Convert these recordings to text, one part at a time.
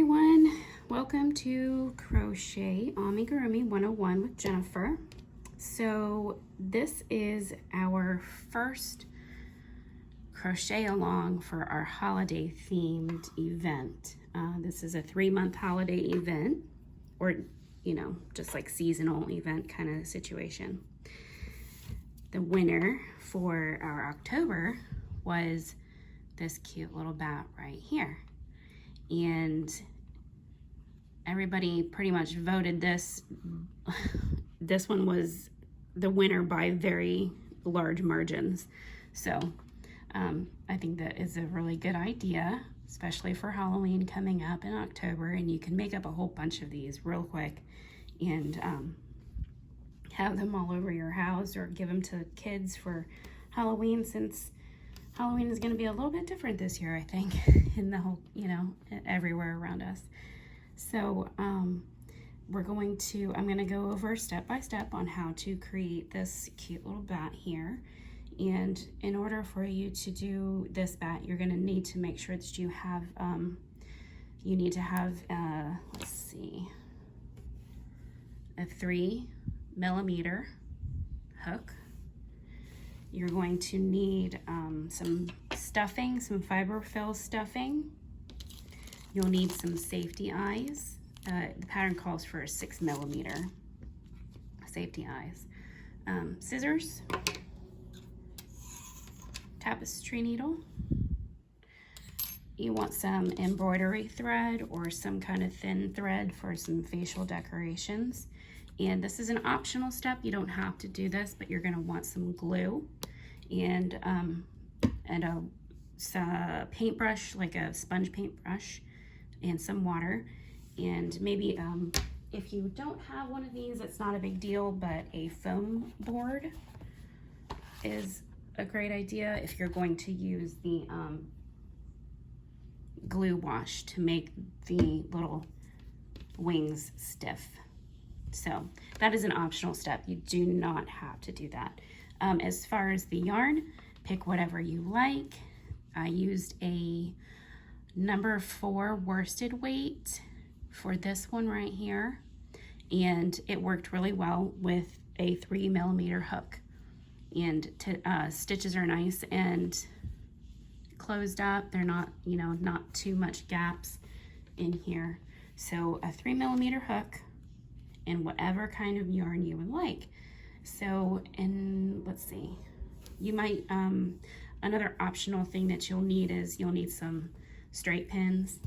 everyone, welcome to Crochet Amigurumi 101 with Jennifer. So this is our first crochet along for our holiday themed event. This is a 3-month holiday event, or just like seasonal event kind of situation. The winner for our October was this cute little bat right here. And everybody pretty much voted this. This one was the winner by very large margins. So I think that is a really good idea, especially for Halloween coming up in October. And you can make up a whole bunch of these real quick and have them all over your house, or give them to kids for Halloween, since Halloween is going to be a little bit different this year, I think, in the whole, everywhere around us. So I'm going to go over step by step on how to create this cute little bat here. And in order for you to do this bat, you're going to need to make sure that you have, let's see, a 3mm hook. You're going to need some stuffing, some fiberfill stuffing. You'll need some safety eyes. The pattern calls for a 6mm safety eyes. Scissors, tapestry needle. You want some embroidery thread or some kind of thin thread for some facial decorations. And this is an optional step. You don't have to do this, but you're gonna want some glue and a paintbrush, like a sponge paintbrush, and some water. And maybe if you don't have one of these, it's not a big deal, but a foam board is a great idea if you're going to use the glue wash to make the little wings stiff. So that is an optional step. You do not have to do that. As far as the yarn, pick whatever you like. I used a number 4 worsted weight for this one right here, and it worked really well with a 3mm hook. And stitches are nice and closed up. They're not, not too much gaps in here. So a 3mm hook and whatever kind of yarn you would like. So, and let's see, you might, another optional thing that you'll need is you'll need some straight pins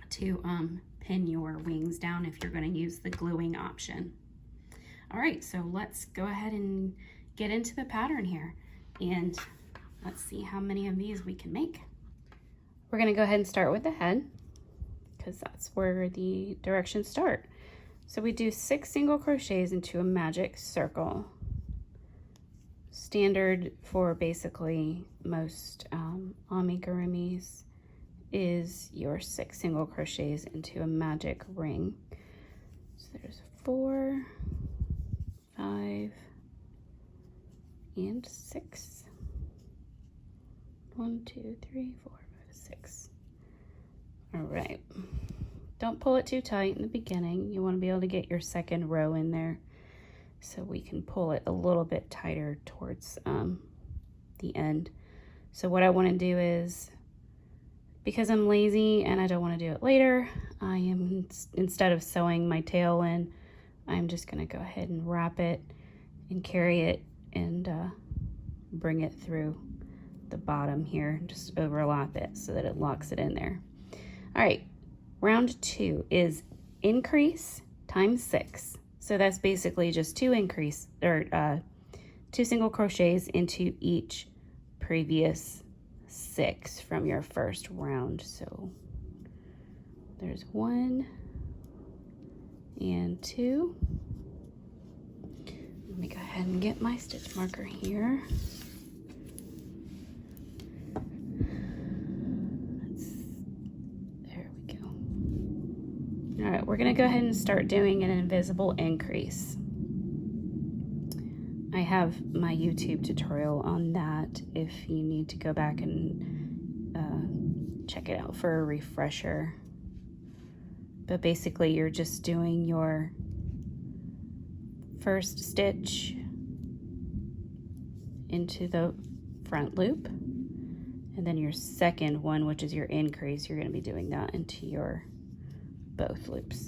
to pin your wings down if you're going to use the gluing option. All right, so let's go ahead and get into the pattern here, and let's see how many of these we can make. We're going to go ahead and start with the head, because that's where the directions start. So we do 6 single crochets into a magic circle. Standard for basically most amigurumis is your 6 single crochets into a magic ring. So there's 4, 5, and 6. 1, 2, 3, 4, 5, 6. All right. Don't pull it too tight in the beginning. You want to be able to get your second row in there, so we can pull it a little bit tighter towards the end. So what I want to do is, because I'm lazy and I don't want to do it later, I am, instead of sewing my tail in, I'm just going to go ahead and wrap it and carry it and bring it through the bottom here. Just overlap it so that it locks it in there. All right. Round 2 is increase times 6. So that's basically just 2 single crochets into each previous 6 from your first round. So there's 1 and 2. Let me go ahead and get my stitch marker here. All right, we're gonna go ahead and start doing an invisible increase. I have my YouTube tutorial on that if you need to go back and check it out for a refresher. But basically you're just doing your first stitch into the front loop, and then your second one, which is your increase, you're going to be doing that into your both loops.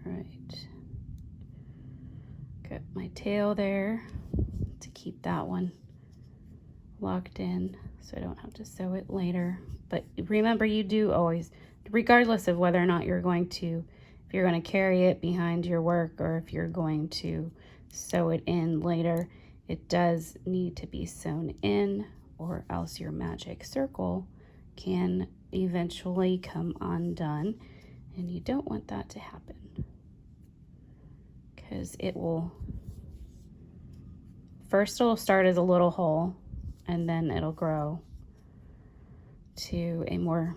Right. Got my tail there to keep that one locked in so I don't have to sew it later. But remember, you do always, regardless of whether or not you're going to, if you're going to carry it behind your work or if you're going to sew it in later, it does need to be sewn in, or else your magic circle can eventually come undone, and you don't want that to happen, because it will, first it'll start as a little hole, and then it'll grow to a more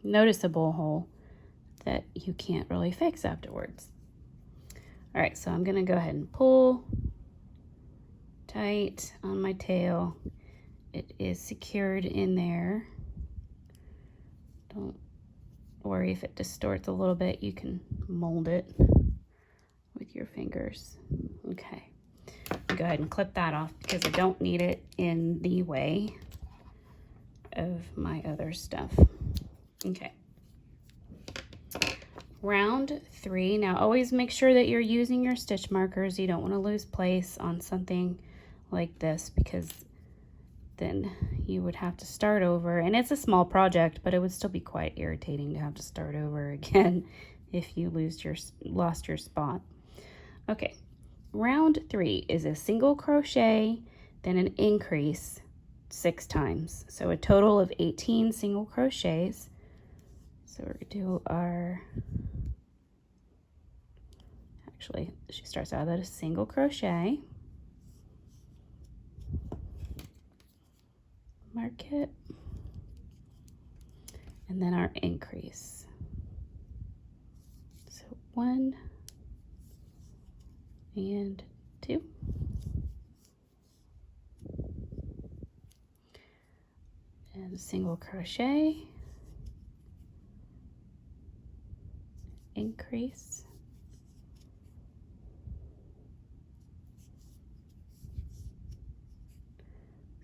noticeable hole that you can't really fix afterwards. All right, so I'm gonna go ahead and pull tight on my tail. It is secured in there. Don't worry if it distorts a little bit, you can mold it with your fingers. Okay, go ahead and clip that off because I don't need it in the way of my other stuff. Okay. Round 3. Now always make sure that you're using your stitch markers. You don't want to lose place on something like this, because then you would have to start over, and it's a small project, but it would still be quite irritating to have to start over again if you lost your spot. Okay, round 3 is a single crochet, then an increase 6 times, so a total of 18 single crochets. So we're gonna do our, actually she starts out at a single crochet, mark it, and then our increase. So 1 and 2, and single crochet, increase,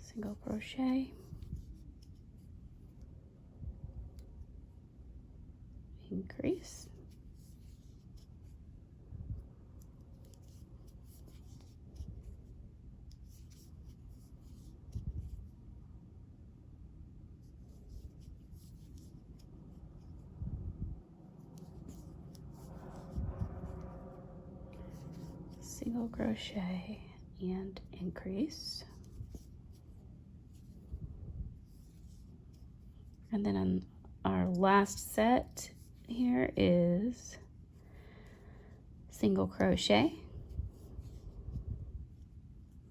single crochet, increase, single crochet, and increase. And then on our last set here is single crochet.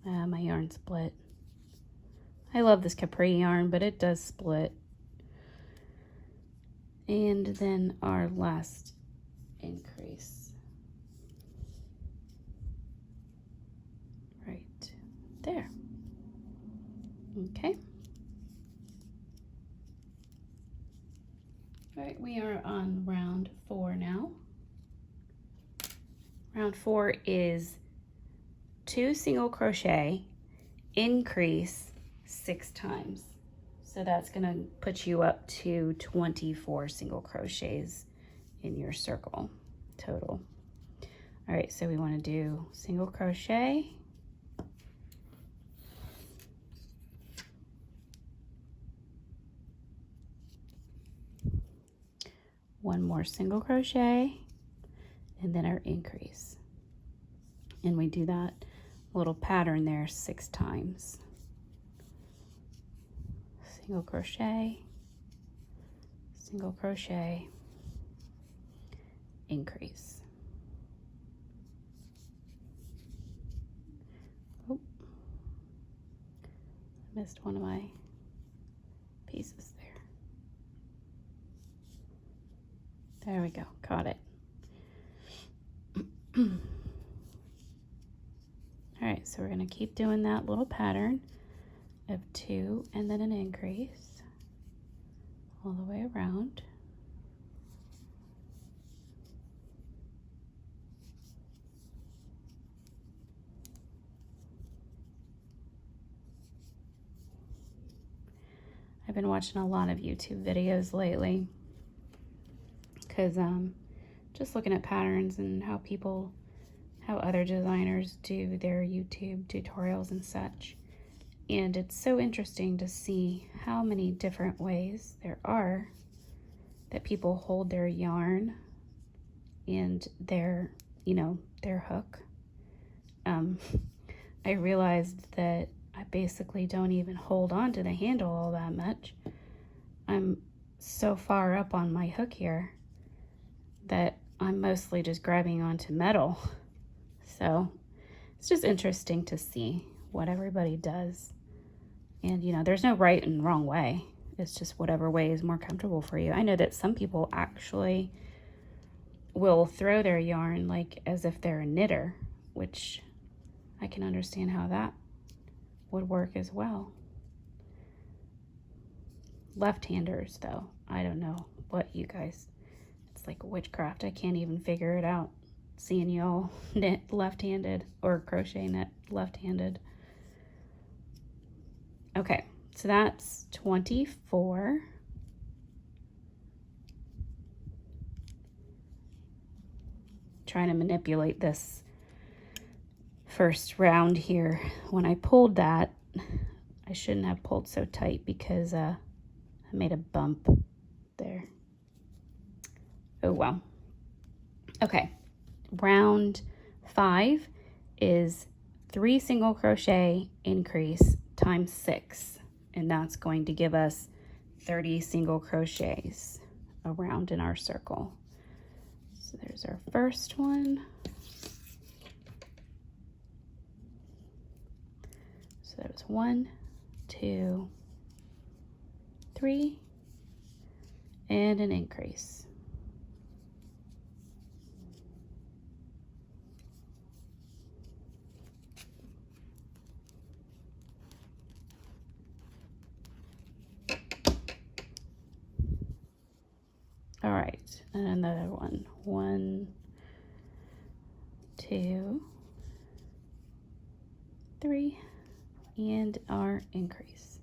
My yarn split. I love this capri yarn, but it does split. And then our last increase. Right there. Okay. All right, we are on round 4 now. Round 4 is 2 single crochet, increase 6 times. So that's gonna put you up to 24 single crochets in your circle total. All right, so we wanna do single crochet, one more single crochet, and then our increase. And we do that little pattern there 6 times. Single crochet, single crochet, increase. Oh, missed one of my pieces there. There we go, caught it. All All right, so we're going to keep doing that little pattern of 2 and then an increase all the way around. I've been watching a lot of YouTube videos lately because just looking at patterns and how other designers do their YouTube tutorials and such. And it's so interesting to see how many different ways there are that people hold their yarn and their hook. I realized that I basically don't even hold on to the handle all that much. I'm so far up on my hook here that I'm mostly just grabbing onto metal. So it's just interesting to see what everybody does. And there's no right and wrong way. It's just whatever way is more comfortable for you. I know that some people actually will throw their yarn like as if they're a knitter, which I can understand how that would work as well. Left-handers though, I don't know what you guys, it's like witchcraft. I can't even figure it out seeing y'all knit left-handed or crochet knit left-handed. Okay, so that's 24. Trying to manipulate this first round here. When I pulled that, I shouldn't have pulled so tight because I made a bump there. Oh well. Okay, round 5 is 3 single crochet increase times 6, and that's going to give us 30 single crochets around in our circle. So there's our first one. So that was 1, 2, 3, and an increase. All right, and another one. 1, 2, 3, and our increase.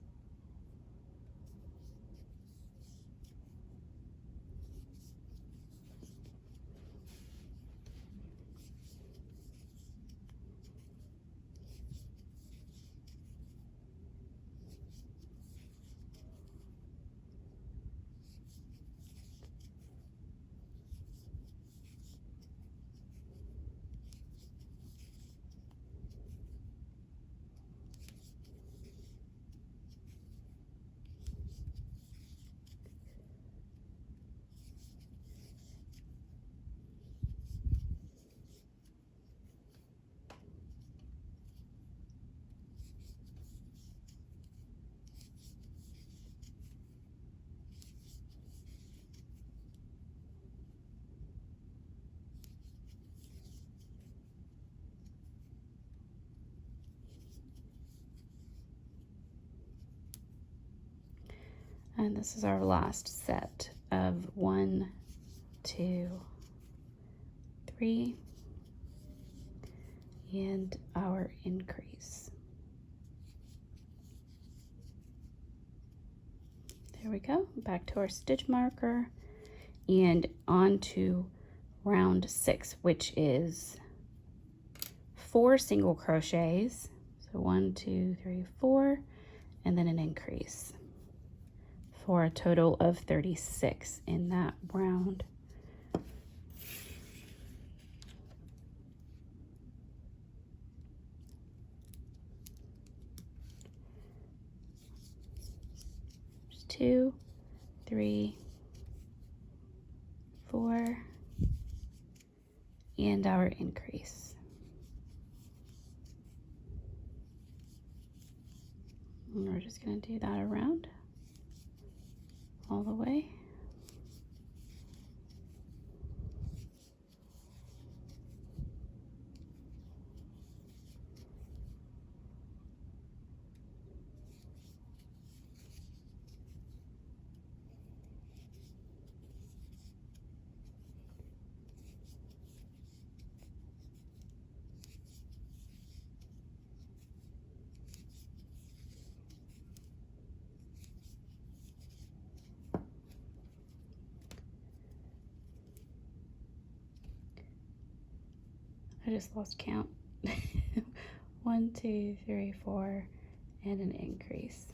And this is our last set of 1, 2, 3, and our increase. There we go, back to our stitch marker and on to round 6, which is 4 single crochets. So 1, 2, 3, 4, and then an increase for a total of 36 in that round. There's 2, 3, 4, and our increase. And we're just going to do that around all the way. I just lost count. 1, 2, 3, 4, and an increase.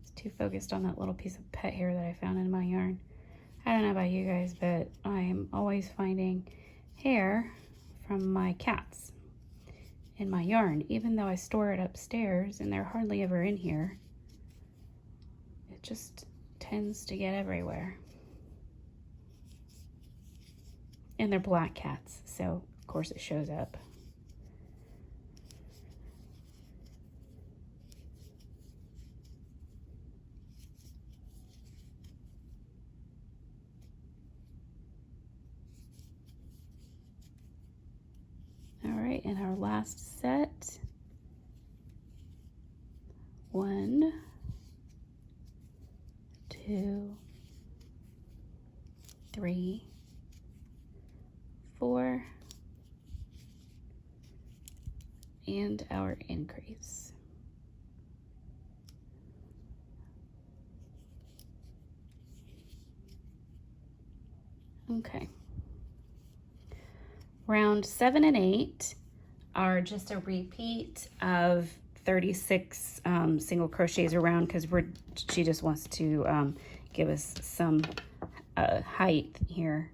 It's too focused on that little piece of pet hair that I found in my yarn. I don't know about you guys, but I'm always finding hair from my cats in my yarn, even though I store it upstairs and they're hardly ever in here. It just tends to get everywhere. And they're black cats, so of course it shows up. All right, and our last set. 1, 2, 3, 4, and our increase. Okay. Round 7 and 8 are just a repeat of 36 single crochets around, because she just wants to give us some height here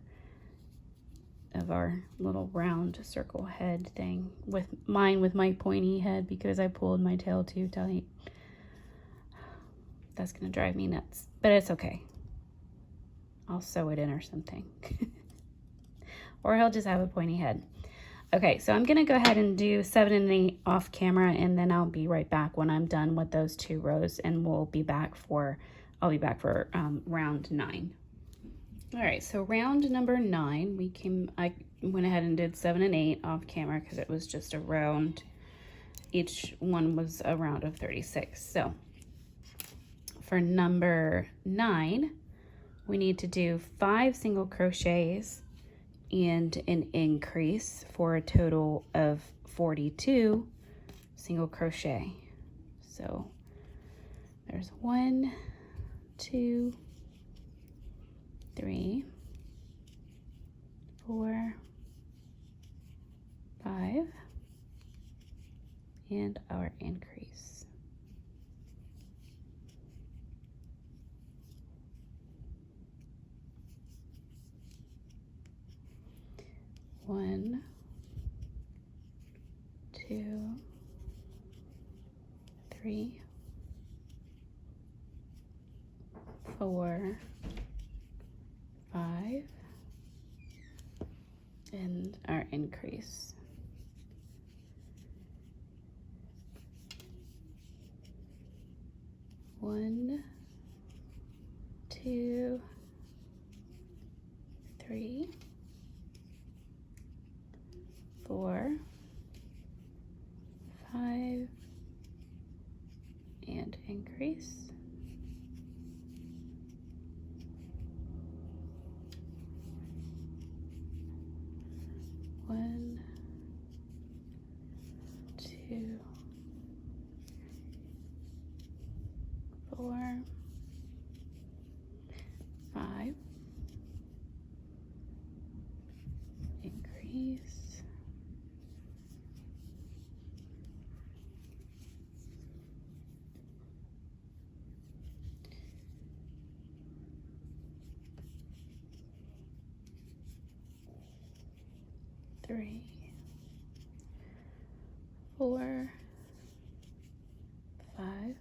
of our little round circle head thing. With my pointy head, because I pulled my tail too tight. That's gonna drive me nuts, but it's okay. I'll sew it in or something. Or he'll just have a pointy head. Okay, so I'm gonna go ahead and do 7 and 8 off camera, and then I'll be right back when I'm done with those 2 rows, and I'll be back for round 9. All right, so round number 9, I went ahead and did 7 and 8 off camera because it was just a round. Each one was a round of 36. So for number 9, we need to do 5 single crochets and an increase for a total of 42 single crochet. So there's 1, 2, 3, 4, 5, and our increase. One, 2, 3, 4, 5, and our increase. One, 2, 3, 4, 5, and increase. One, 2, 4, 5, increase. Three, 4, 5,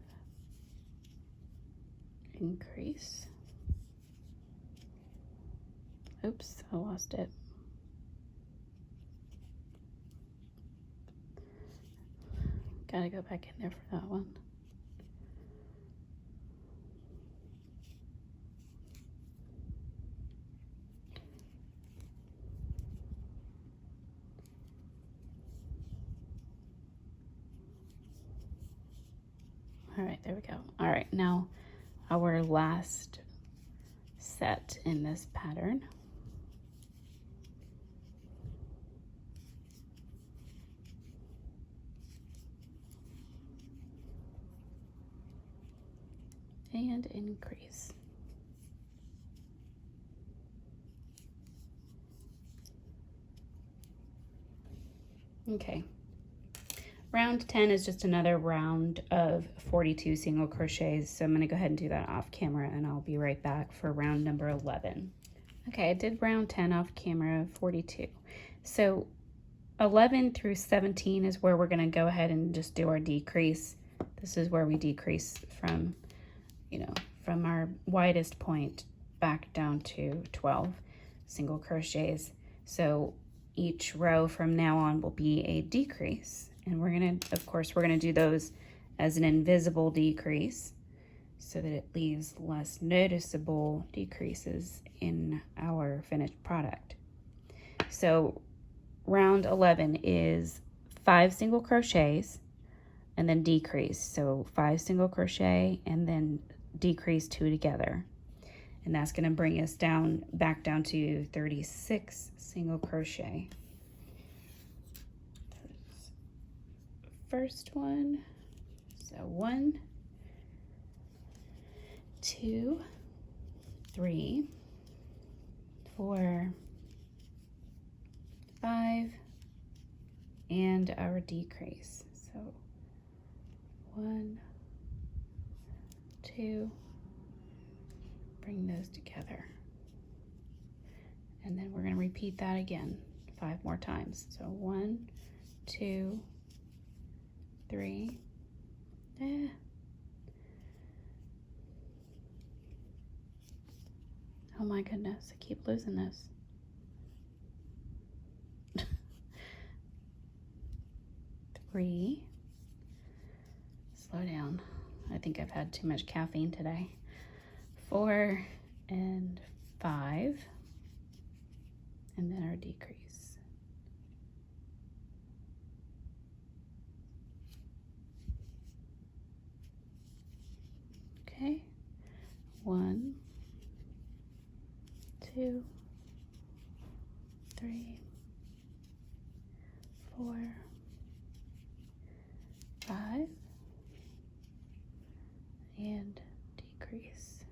increase. Oops, I lost it. Gotta go back in there for that one. All right, there we go. All right, now our last set in this pattern. And increase. Okay. Round 10 is just another round of 42 single crochets. So I'm going to go ahead and do that off camera, and I'll be right back for round number 11. Okay, I did round 10 off camera, 42. So 11 through 17 is where we're going to go ahead and just do our decrease. This is where we decrease from, from our widest point back down to 12 single crochets. So each row from now on will be a decrease. And we're going to, of course, we're going to do those as an invisible decrease so that it leaves less noticeable decreases in our finished product. So round 11 is 5 single crochets and then decrease. So 5 single crochet and then decrease 2 together. And that's going to bring us back down to 36 single crochet. First one, so 1, 2, 3, 4, 5, and our decrease. So 1, 2, bring those together. And then we're going to repeat that again 5 more times. So 1, 2, 3, oh my goodness, I keep losing this. 3, slow down, I think I've had too much caffeine today. 4 and 5, and then our decrease. Okay, 1, 2, 3, 4, 5, and decrease.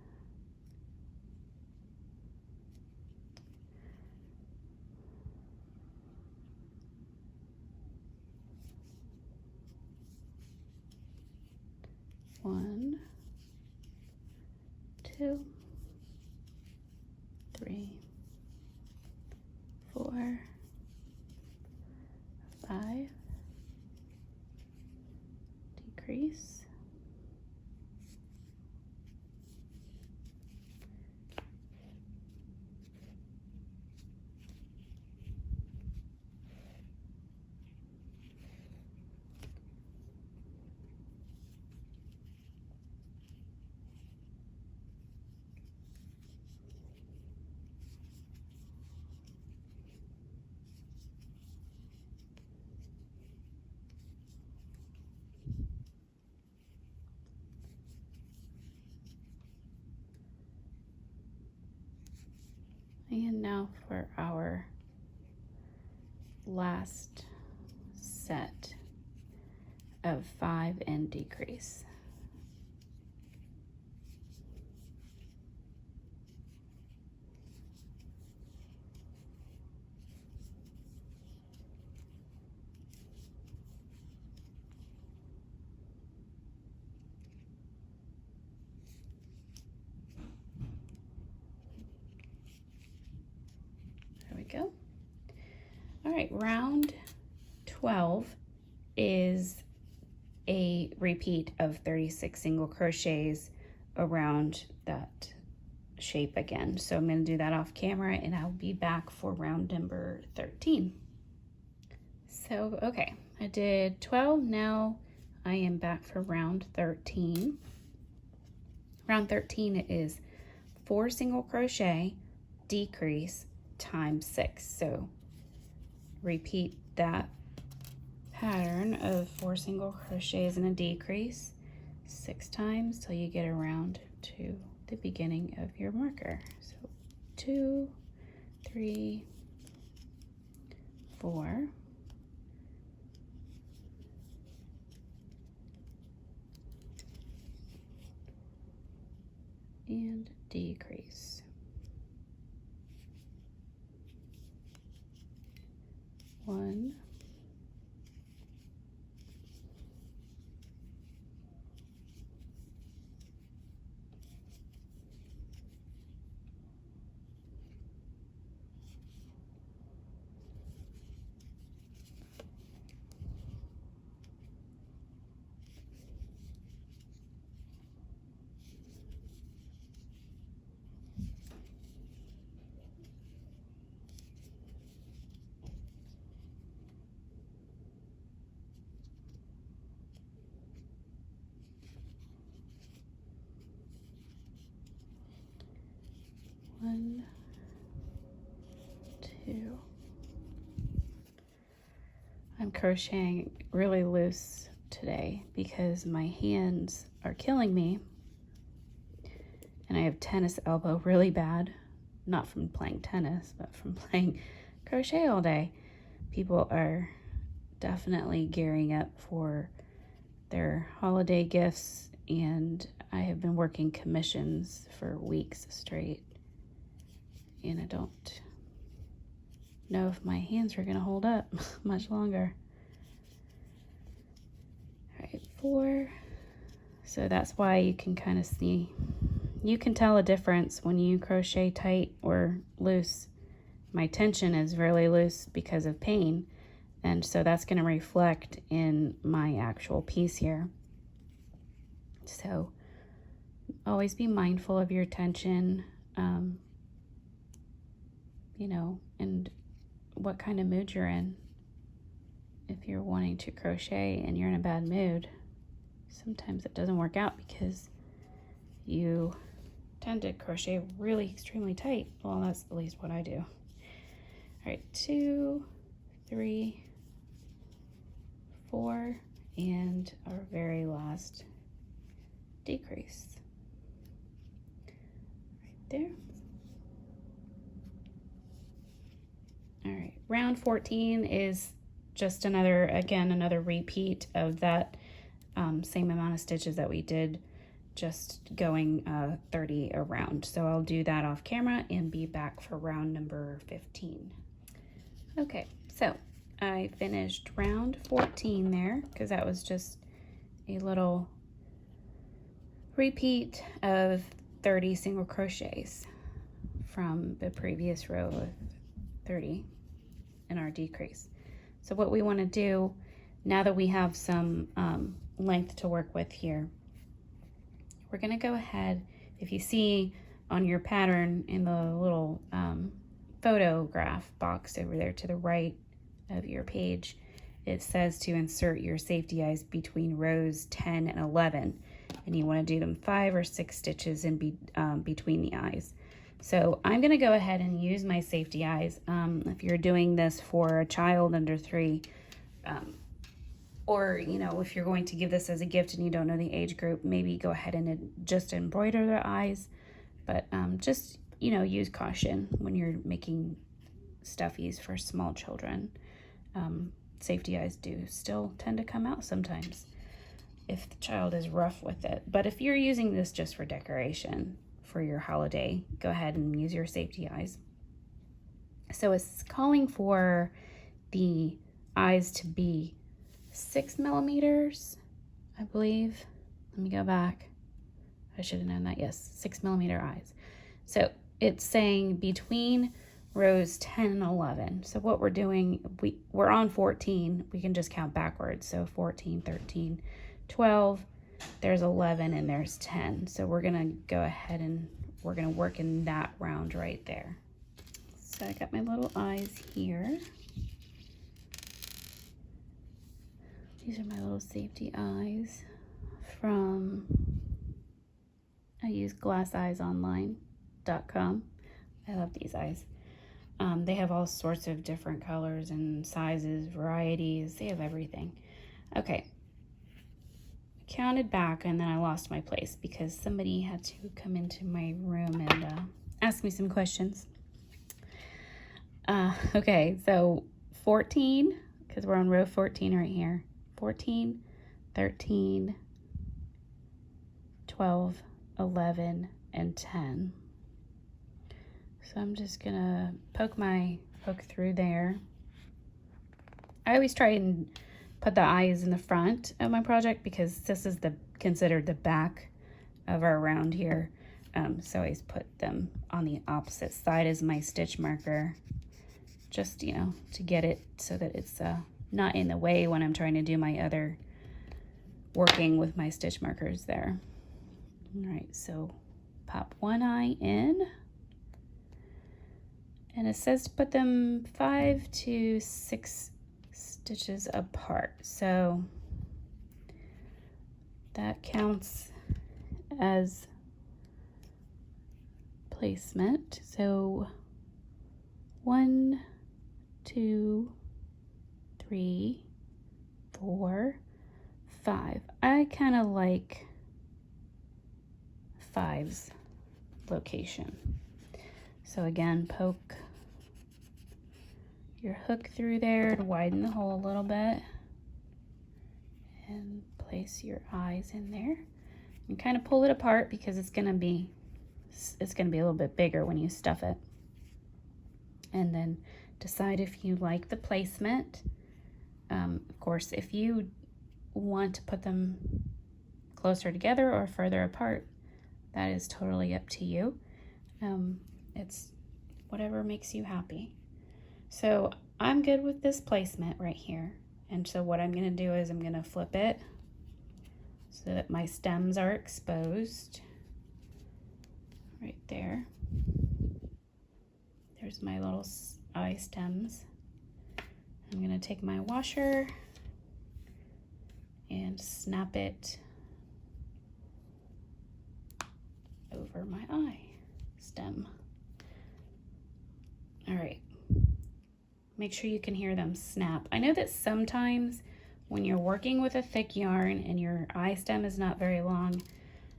One, 2, 3, 4, 5, decrease. And now for our last set of 5 and decrease. There we go. All right, round 12 is a repeat of 36 single crochets around that shape again. So I'm going to do that off camera and I'll be back for round number 13. So, okay, I did 12. Now I am back for round 13. Round 13 is 4 single crochet, decrease, times 6. So repeat that pattern of 4 single crochets and a decrease 6 times till you get around to the beginning of your marker. So 2, 3, 4, and decrease. 1, crocheting really loose today because my hands are killing me and I have tennis elbow really bad. Not from playing tennis, but from playing crochet all day. People are definitely gearing up for their holiday gifts, and I have been working commissions for weeks straight, and I don't know if my hands are gonna hold up much longer. All right, 4. So that's why you can kind of see, you can tell a difference when you crochet tight or loose. My tension is really loose because of pain, and so that's going to reflect in my actual piece here. So always be mindful of your tension, you know, and what kind of mood you're in. If you're wanting to crochet and you're in a bad mood, sometimes it doesn't work out because you tend to crochet really extremely tight. Well, that's at least what I do. All right, 2, 3, 4, and our very last decrease right there. All right, round 14 is just another repeat of that same amount of stitches that we did, just going 30 around. So I'll do that off camera and be back for round number 15. Okay, so I finished round 14 there because that was just a little repeat of 30 single crochets from the previous row of 30 in our decrease. So what we want to do now that we have some length to work with here, we're going to go ahead, if you see on your pattern in the little photograph box over there to the right of your page, it says to insert your safety eyes between rows 10 and 11, and you want to do them 5 or 6 stitches in between the eyes. So I'm going to go ahead and use my safety eyes. If you're doing this for a child under 3, or, you know, if you're going to give this as a gift and you don't know the age group, maybe go ahead and just embroider their eyes. But just, you know, use caution when you're making stuffies for small children. Safety eyes do still tend to come out sometimes if the child is rough with it. But if you're using this just for decoration for your holiday, go ahead and use your safety eyes. So it's calling for the eyes to be 6 millimeters, I believe. Let me go back. I should have known that. Yes, 6 millimeter eyes. So it's saying between rows 10 and 11. So what we're doing, we're on 14. We can just count backwards. So 14, 13, 12, there's 11, and there's 10. So we're gonna go ahead and we're gonna work in that round right there. So I got my little eyes here. These are my little safety eyes from, I use glasseyesonline.com. I love these eyes. They have all sorts of different colors and sizes, varieties. They have everything. Okay. I counted back and then I lost my place because somebody had to come into my room and ask me some questions. Okay, so 14, because we're on row 14 right here. 14, 13, 12, 11, and 10. So I'm just gonna poke my hook through there. I always try and put the eyes in the front of my project because this is considered the back of our round here. So I always put them on the opposite side as my stitch marker, just, you know, to get it so that it's not in the way when I'm trying to do my other working with my stitch markers there. All right, so pop one eye in, and it says to put them 5 to 6 stitches apart. So that counts as placement. So 1, 2, 3, 4, 5. I kind of like 5's location. So again, poke your hook through there to widen the hole a little bit and place your eyes in there and kind of pull it apart because it's gonna be a little bit bigger when you stuff it. And then decide if you like the placement. Of course, if you want to put them closer together or further apart, that is totally up to you. It's whatever makes you happy. So I'm good with this placement right here. And so what I'm gonna do is I'm gonna flip it so that my stems are exposed right there. There's my little eye stems. I'm gonna take my washer and snap it over my eye stem. All right, make sure you can hear them snap. I know that sometimes when you're working with a thick yarn and your eye stem is not very long,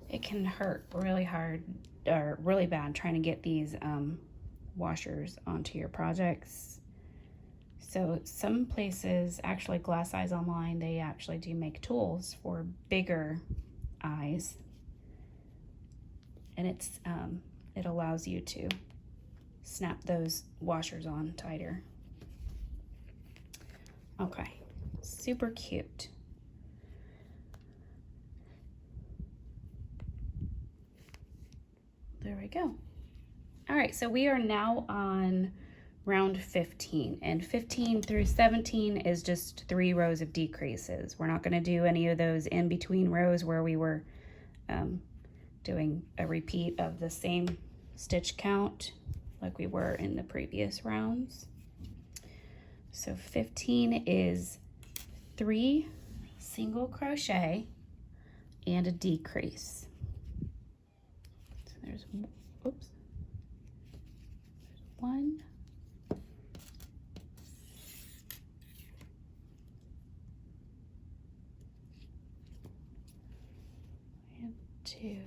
it can hurt really hard or really bad trying to get these washers onto your projects. So some places, actually Glass Eyes Online, they actually do make tools for bigger eyes, and it allows you to snap those washers on tighter. Okay, super cute. There we go. All right, so we are now on round 15, and 15 through 17 is just 3 rows of decreases. We're not going to do any of those in between rows where we were doing a repeat of the same stitch count like we were in the previous rounds. So 15 is 3 single crochet and a decrease. So there's, oops, there's 1, and 2,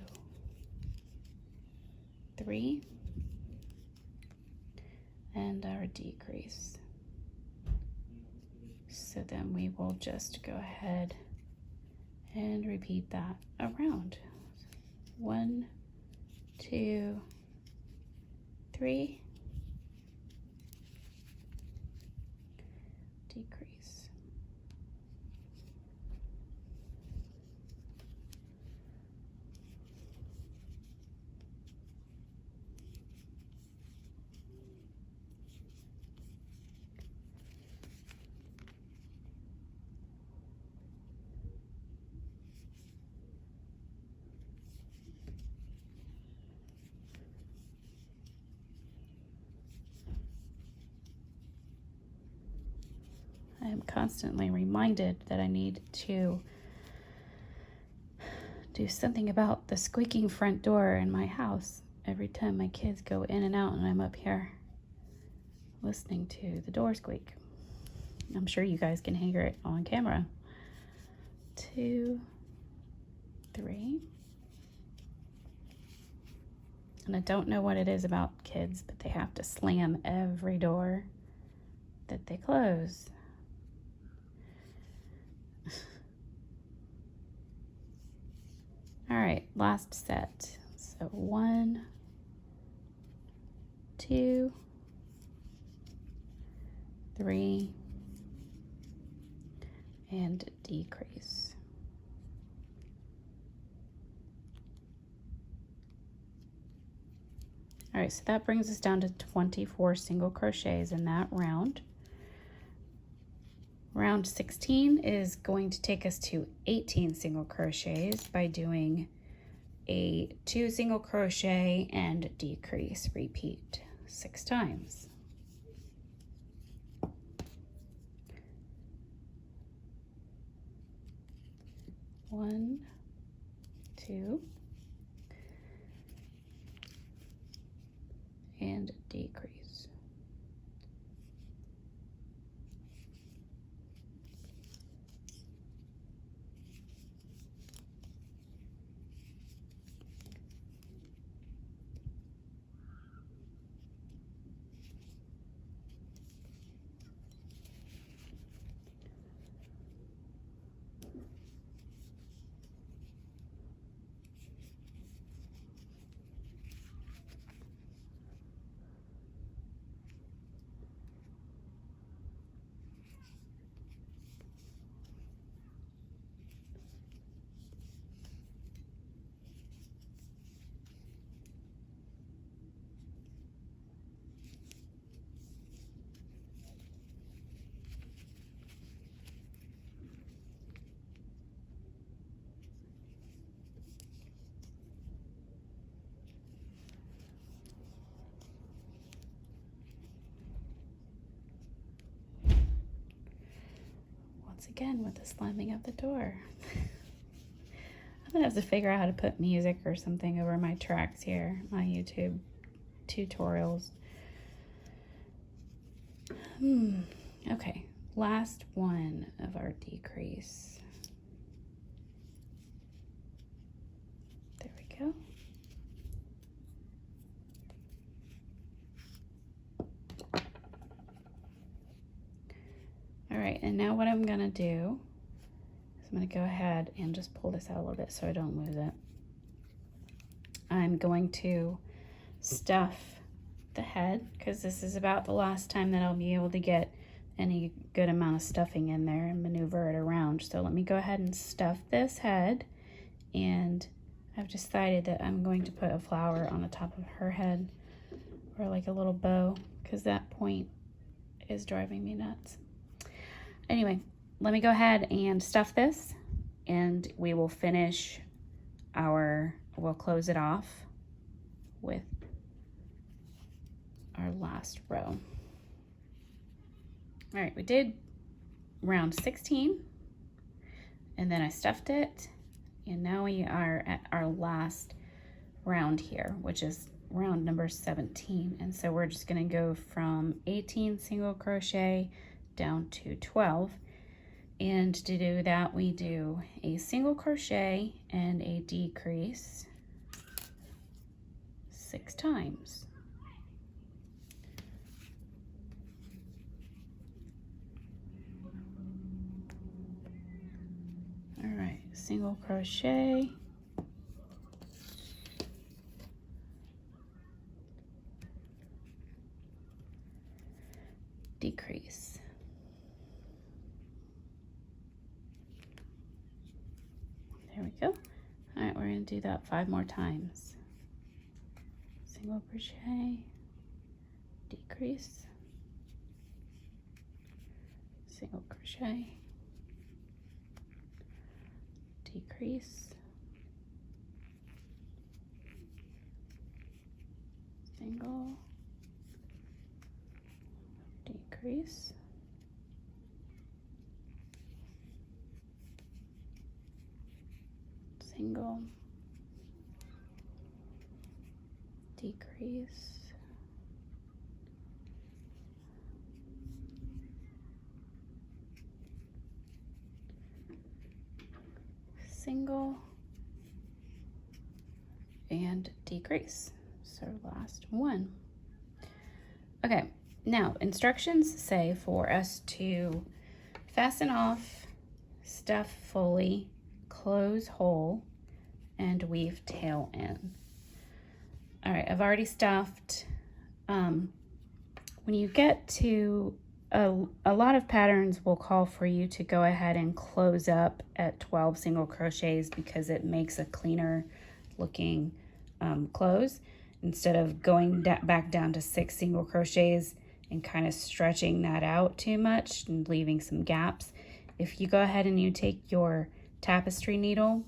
3, and our decrease. So then we will just go ahead and repeat that around. 1, 2, 3, decrease. I am constantly reminded that I need to do something about the squeaking front door in my house every time my kids go in and out and I'm up here listening to the door squeak. I'm sure you guys can hear it on camera. 2, 3. And I don't know what it is about kids, but they have to slam every door that they close. All right, last set. So 1, 2, 3, and decrease. All right, so that brings us down to 24 single crochets in that round. Round 16 is going to take us to 18 single crochets by doing a 2 single crochet and decrease. Repeat 6 times. 1, 2, and decrease. once again with the slamming of the door. I'm gonna have to figure out how to put music or something over my tracks here, my YouTube tutorials. Okay, last one of our decrease. There we go. All right, and now what I'm gonna do is I'm gonna go ahead and just pull this out a little bit so I don't lose it. I'm going to stuff the head because this is about the last time that I'll be able to get any good amount of stuffing in there and maneuver it around. So let me go ahead and stuff this head, and I've decided that I'm going to put a flower on the top of her head, or like a little bow, because that point is driving me nuts. Anyway, let me go ahead and stuff this, and we will finish we'll close it off with our last row. All right, we did round 16, and then I stuffed it, and now we are at our last round here, which is round number 17. And so we're just gonna go from 18 single crochet down to 12. And to do that, we do a single crochet and a decrease 6 times. All right, single crochet, decrease. There we go. All right, we're going to do that 5 more times. Single crochet, decrease, single crochet, decrease, single, decrease, single, decrease, single, and decrease. So last one. Okay, now instructions say for us to fasten off, stuff fully, close hole, and weave tail in. All right, I've already stuffed. When you get to a lot of patterns will call for you to go ahead and close up at 12 single crochets because it makes a cleaner looking close instead of going back down to 6 single crochets and kind of stretching that out too much and leaving some gaps. If you go ahead and you take your tapestry needle,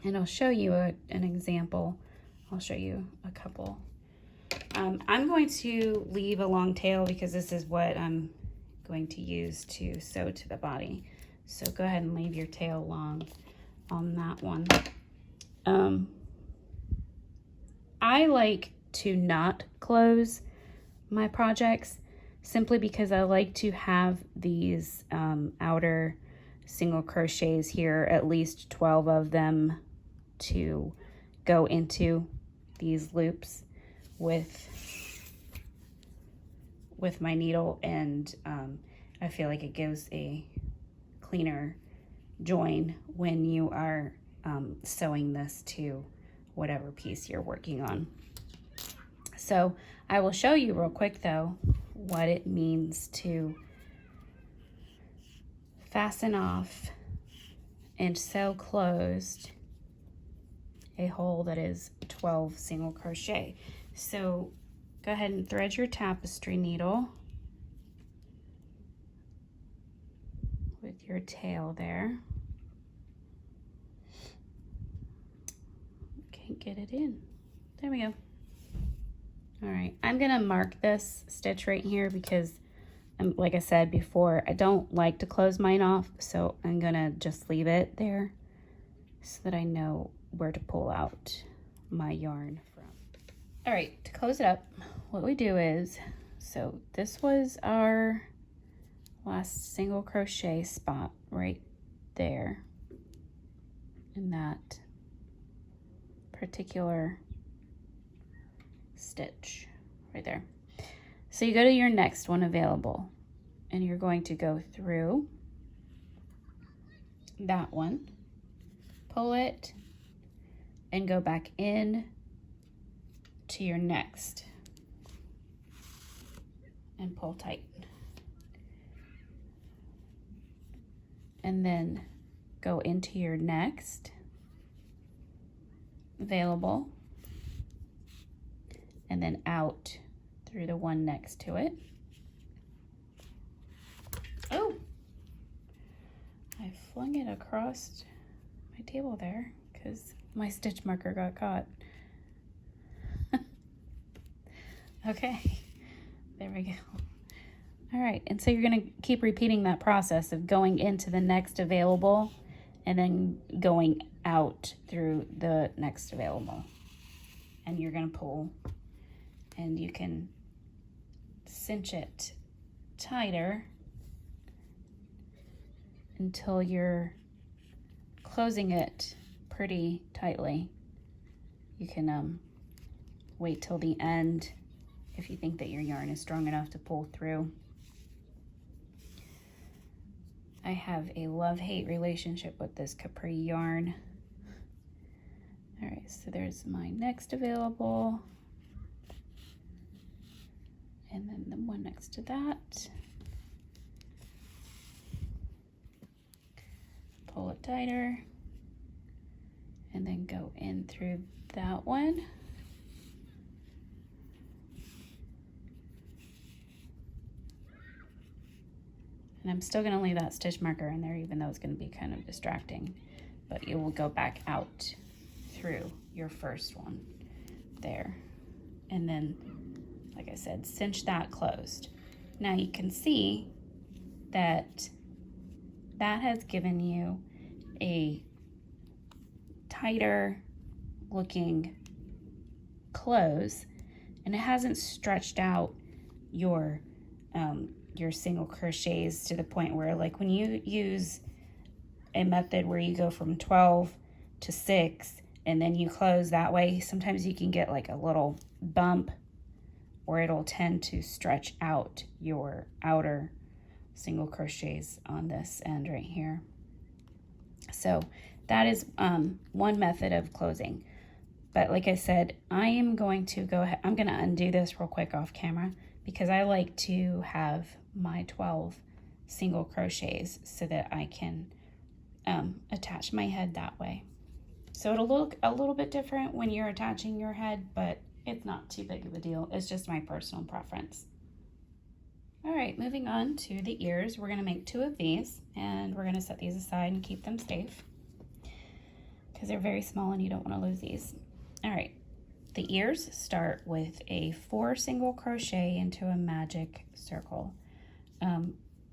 and I'll show you an example. I'll show you a couple. I'm going to leave a long tail because this is what I'm going to use to sew to the body. So go ahead and leave your tail long on that one. I like to not close my projects simply because I like to have these outer single crochets here, at least 12 of them, to go into these loops with my needle, and I feel like it gives a cleaner join when you are sewing this to whatever piece you're working on. So I will show you real quick though what it means to fasten off and sew closed a hole that is 12 single crochet. So go ahead and thread your tapestry needle with your tail there. Can't get it in. There we go. All right, I'm gonna mark this stitch right here because like I said before, I don't like to close mine off, so I'm gonna just leave it there so that I know where to pull out my yarn from. All right, to close it up, what we do is, so this was our last single crochet spot right there in that particular stitch right there. So you go to your next one available and you're going to go through that one, pull it, and go back in to your next and pull tight. And then go into your next available and then out through the one next to it. Oh, I flung it across my table there because my stitch marker got caught. Okay, there we go. All right, and so you're gonna keep repeating that process of going into the next available and then going out through the next available. And you're gonna pull, and you can cinch it tighter until you're closing it pretty tightly. You can wait till the end if you think that your yarn is strong enough to pull through. I have a love-hate relationship with this capri yarn. All right, so there's my next available. And then the one next to that. Pull it tighter. And then go in through that one. And I'm still gonna leave that stitch marker in there even though it's gonna be kind of distracting, but you will go back out through your first one there. And then, like I said, cinch that closed. Now you can see that that has given you a tighter looking close, and it hasn't stretched out your single crochets to the point where, like, when you use a method where you go from 12 to 6 and then you close that way, sometimes you can get like a little bump or it'll tend to stretch out your outer single crochets on this end right here. So that is one method of closing. But like I said, I am going to go ahead, I'm going to undo this real quick off camera because I like to have my 12 single crochets so that I can attach my head that way. So it'll look a little bit different when you're attaching your head, but it's not too big of a deal. It's just my personal preference. All right, moving on to the ears. We're gonna make 2 of these and we're gonna set these aside and keep them safe because they're very small and you don't wanna lose these. All right, the ears start with a 4 single crochet into a magic circle.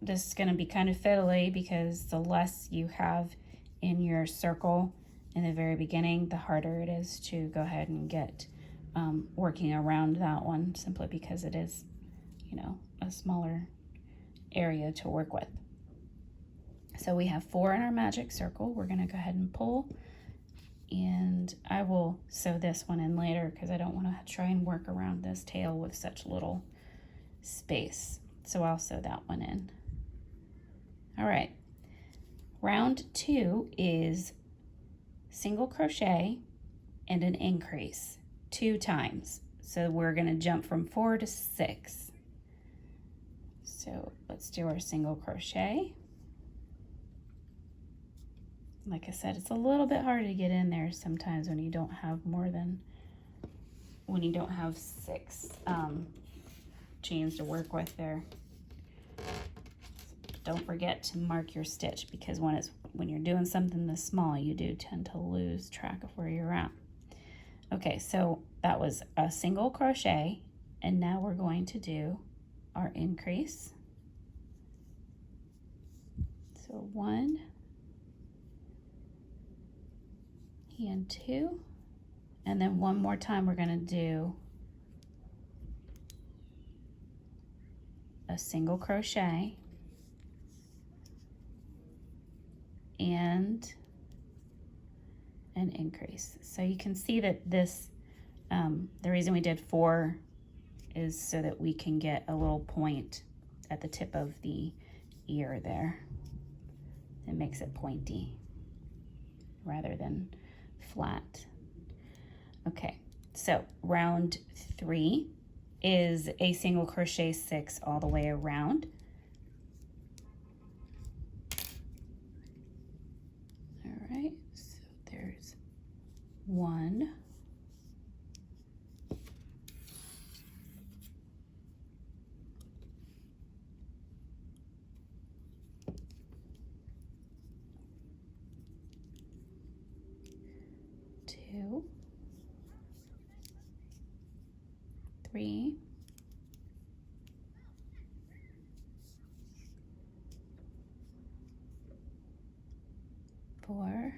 This is going to be kind of fiddly because the less you have in your circle in the very beginning, the harder it is to go ahead and get working around that one, simply because it is, you know, a smaller area to work with. So we have 4 in our magic circle. We're going to go ahead and pull, and I will sew this one in later because I don't want to try and work around this tail with such little space. So I'll sew that one in. All right, round 2 is single crochet and an increase 2 times. So we're going to jump from 4 to 6. So let's do our single crochet. Like I said, it's a little bit hard to get in there sometimes when you don't have when you don't have 6 chains to work with there. Don't forget to mark your stitch because when you're doing something this small, you do tend to lose track of where you're at. Okay, so that was a single crochet, and now we're going to do our increase So 1 and 2, and then one more time we're going to do a single crochet and an increase. So you can see that this, the reason we did 4 is so that we can get a little point at the tip of the ear there. It makes it pointy rather than flat. Okay, so round 3 is a single crochet 6 all the way around. All right, so there's 1, 2, 3, 4,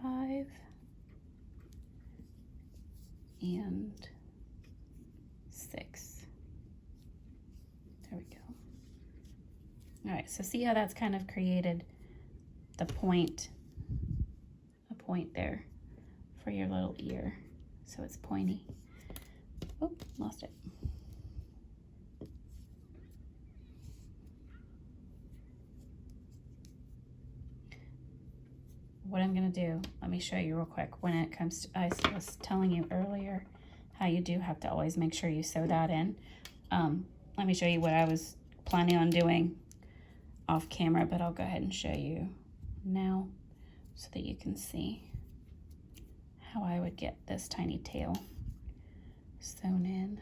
5, and 6. There we go. All right, so see how that's kind of created the point, a point there for your little ear. So it's pointy. Oh, lost it. What I'm gonna do, let me show you real quick. When it comes to, I was telling you earlier how you do have to always make sure you sew that in. Let me show you what I was planning on doing off camera, but I'll go ahead and show you now so that you can see how I would get this tiny tail sewn in.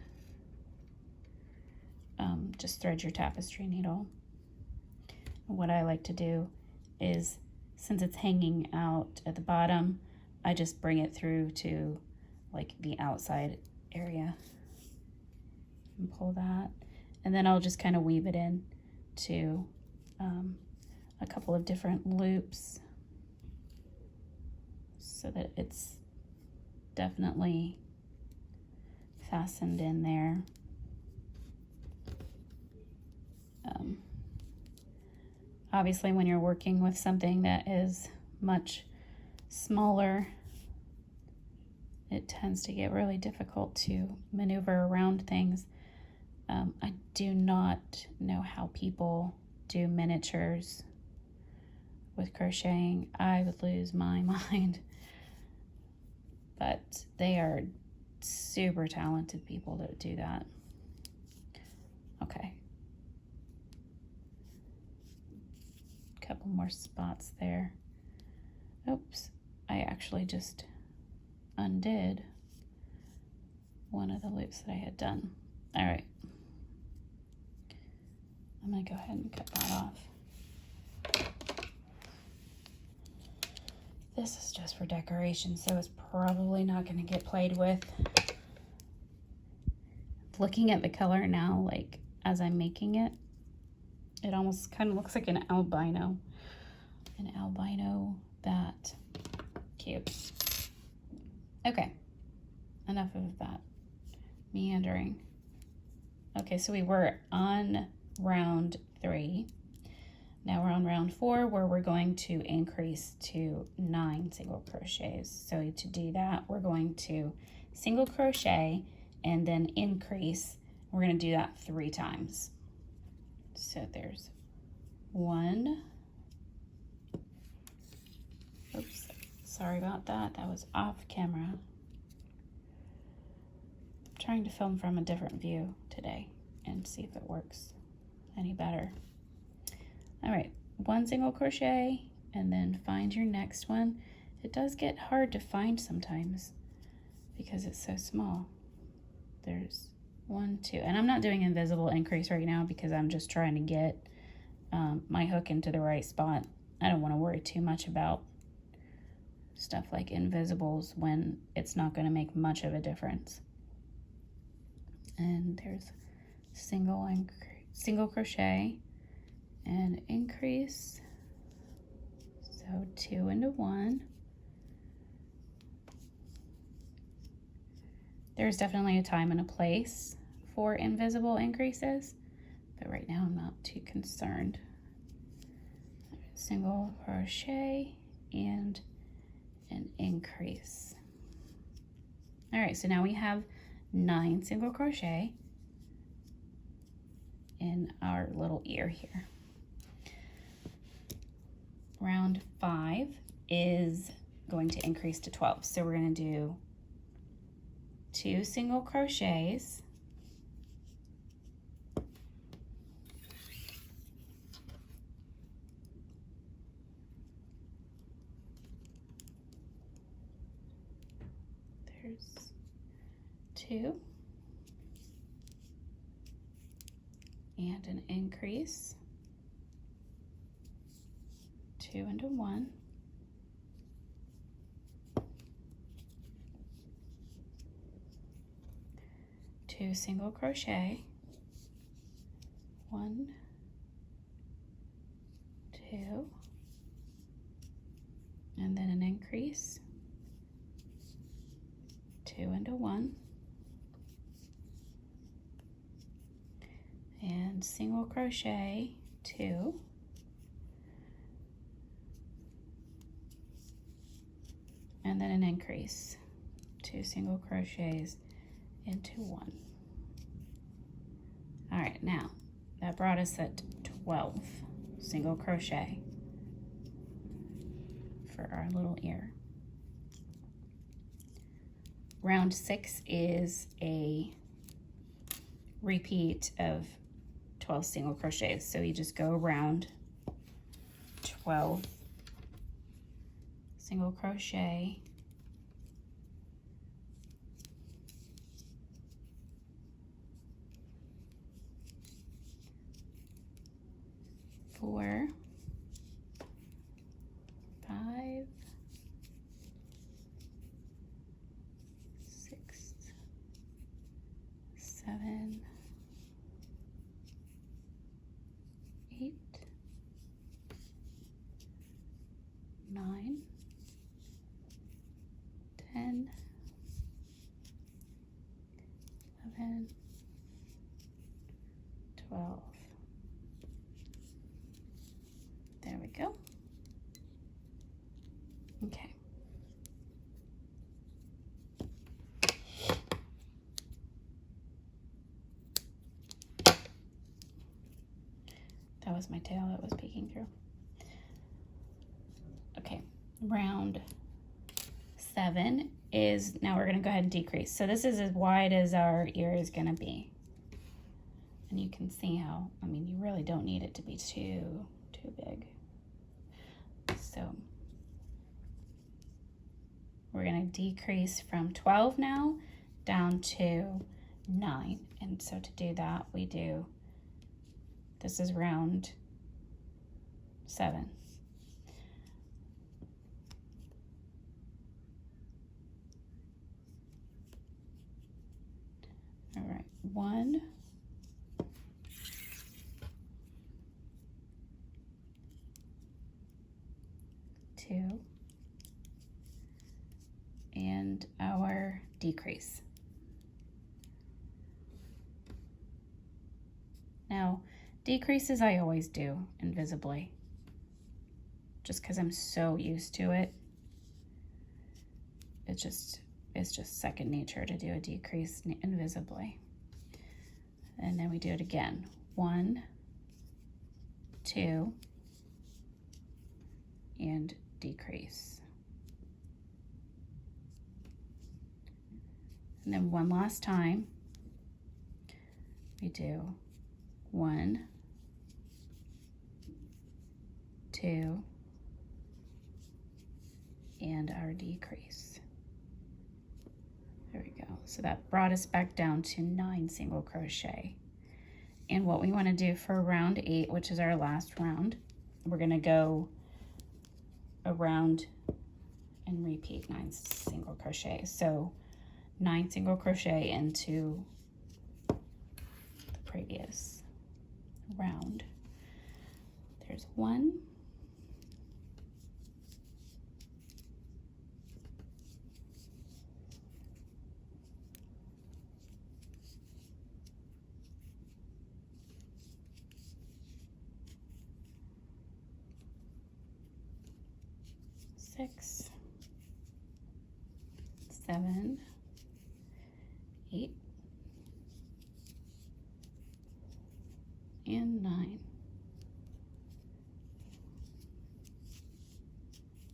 Just thread your tapestry needle. What I like to do is, since it's hanging out at the bottom, I just bring it through to like the outside area and pull that. And then I'll just kind of weave it in to a couple of different loops so that it's definitely fastened in there. Obviously, when you're working with something that is much smaller, it tends to get really difficult to maneuver around things. I do not know how people do miniatures with crocheting. I would lose my mind. But they are super talented people that do that. Okay. Couple more spots there. Oops, I actually just undid one of the loops that I had done. All right. I'm gonna go ahead and cut that off. This is just for decoration, so it's probably not gonna get played with. Looking at the color now, like as I'm making it, it almost kind of looks like an albino. An albino bat. Cute. Okay, enough of that meandering. Okay, so we were on round 3. Now we're on round 4, where we're going to increase to 9 single crochets. So to do that, we're going to single crochet and then increase. We're going to do that 3 times. So there's 1. Oops, sorry about that. That was off camera. I'm trying to film from a different view today and see if it works any better. All right, 1 single crochet and then find your next one. It does get hard to find sometimes because it's so small. There's 1, 2, and I'm not doing invisible increase right now because I'm just trying to get my hook into the right spot. I don't want to worry too much about stuff like invisibles when it's not going to make much of a difference. And there's single crochet and increase. So 2 into 1. There's definitely a time and a place for invisible increases, but right now I'm not too concerned. Single crochet and an increase. All right, so now we have 9 single crochet in our little ear here. Round 5 is going to increase to 12. So we're going to do 2 single crochets, there's 2, and an increase, 2 into 1, two single crochet, 1, 2, and then an increase, 2 into 1, and single crochet, 2, and then an increase, 2 single crochets into 1. All right, now that brought us at 12 single crochet for our little ear. Round 6 is a repeat of 12 single crochets. So you just go around 12 single crochet, four, 5, 6, 7, 8, 9, 10, 11, 12. There we go. Okay. That was my tail that was peeking through. Okay, round 7 is, now we're gonna go ahead and decrease. So this is as wide as our ear is gonna be. And you can see how, I mean, you really don't need it to be too big. So we're gonna decrease from 12 now down to 9. And so to do that, we do, this is round 7. All right, 1, 2, and our decrease. Now, decreases I always do invisibly, just because I'm so used to it. It's just second nature to do a decrease invisibly. And then we do it again. 1, 2, and decrease. And then one last time, we do 1, 2, and our decrease. There we go. So that brought us back down to 9 single crochet. And what we want to do for round 8, which is our last round, we're going to go around and repeat 9 single crochet. So 9 single crochet into the previous round. There's 1, 6, 7, 8, and 9.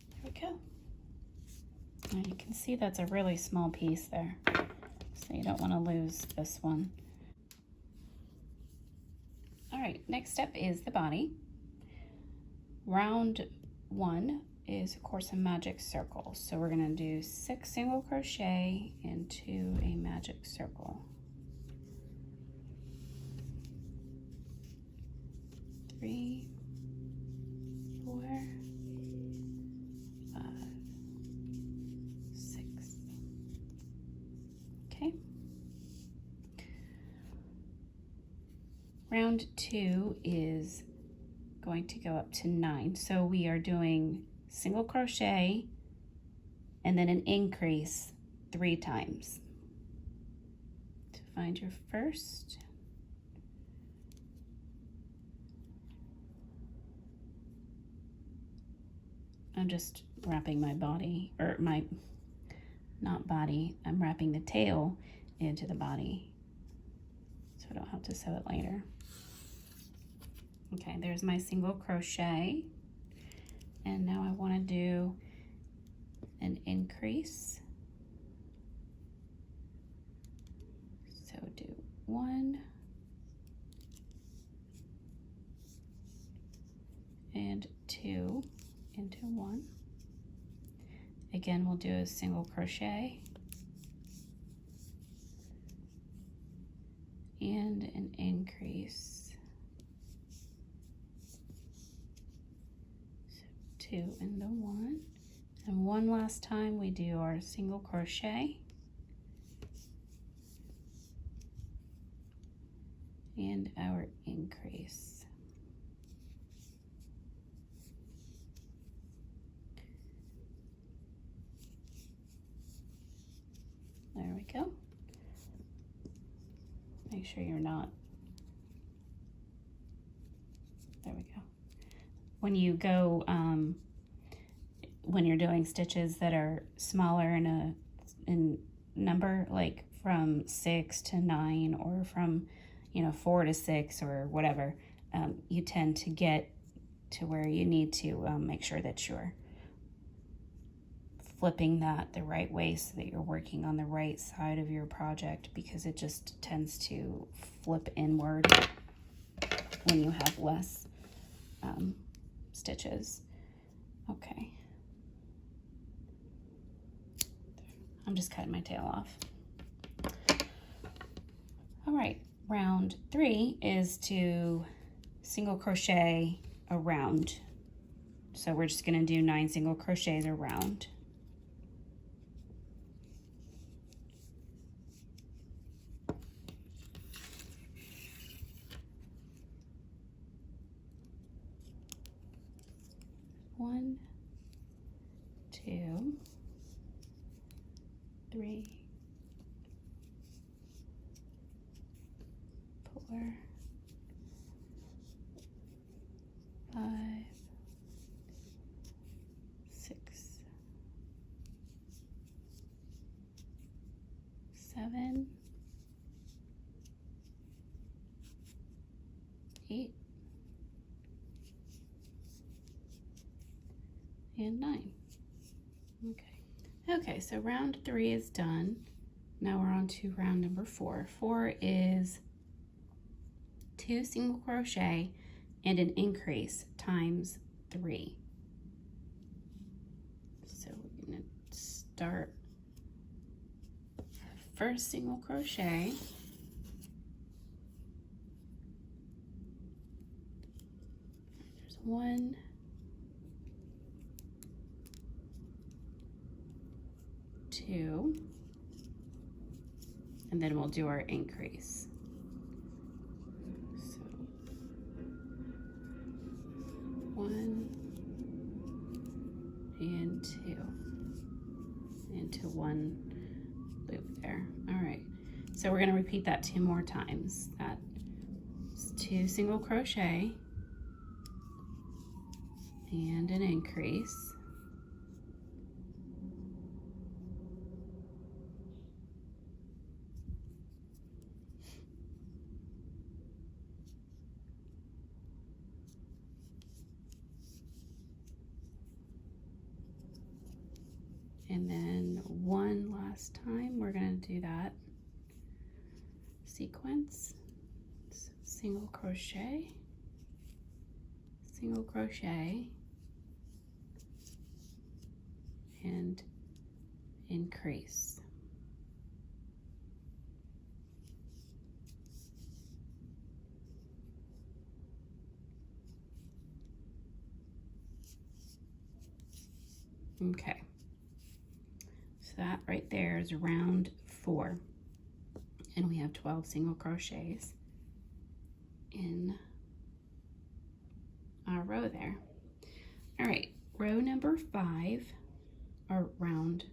There we go. Now you can see that's a really small piece there, so you don't want to lose this one. All right, next step is the body. Round 1 is, of course, a magic circle. So we're going to do 6 single crochet into a magic circle. 3, 4, 5, 6. Okay. Round 2 is going to go up to 9. So we are doing single crochet and then an increase 3 times. To find your first, I'm just wrapping my body, or my, not body, I'm wrapping the tail into the body so I don't have to sew it later. Okay, there's my single crochet. And now I want to do an increase. So do 1 and 2 into 1. Again, we'll do a single crochet and an increase. 2 into 1, and one last time we do our single crochet and our increase. There we go. Make sure you're not, there we go. When you go, when you're doing stitches that are smaller in number, like from 6 to 9 or from, 4 to 6 or whatever, you tend to get to where you need to make sure that you're flipping that the right way so that you're working on the right side of your project, because it just tends to flip inward when you have less stitches. Okay. I'm just cutting my tail off. All right, round 3 is to single crochet around. So we're just gonna do 9 single crochets around. One, 2, 3, 4, 5, 6, 7, 8, and 9. Okay, so round 3 is done. Now we're on to round number 4. 4 is 2 single crochet and an increase times 3. So we're going to start our first single crochet. There's 1, 2, and then we'll do our increase. and 2 into 1 loop there. All right, so we're going to repeat that 2 more times. That's 2 single crochet and an increase, and then one last time we're going to do that sequence. So single crochet, single crochet, and increase. Okay, so that right there is round 4, and we have 12 single crochets in our row there. All right, row number 5, or round,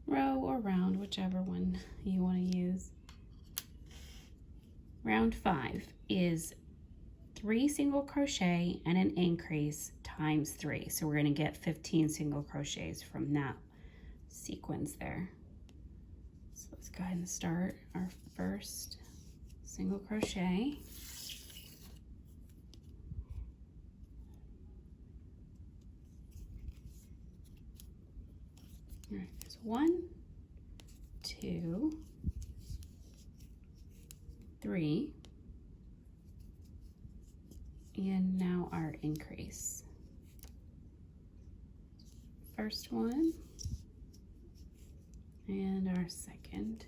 row or round, whichever one you want to use. Round 5 is 3 single crochet and an increase times 3. So we're going to get 15 single crochets from that sequence there. So let's go ahead and start our first single crochet. All right, there's 1, 2, 3, and now our increase. First one and our second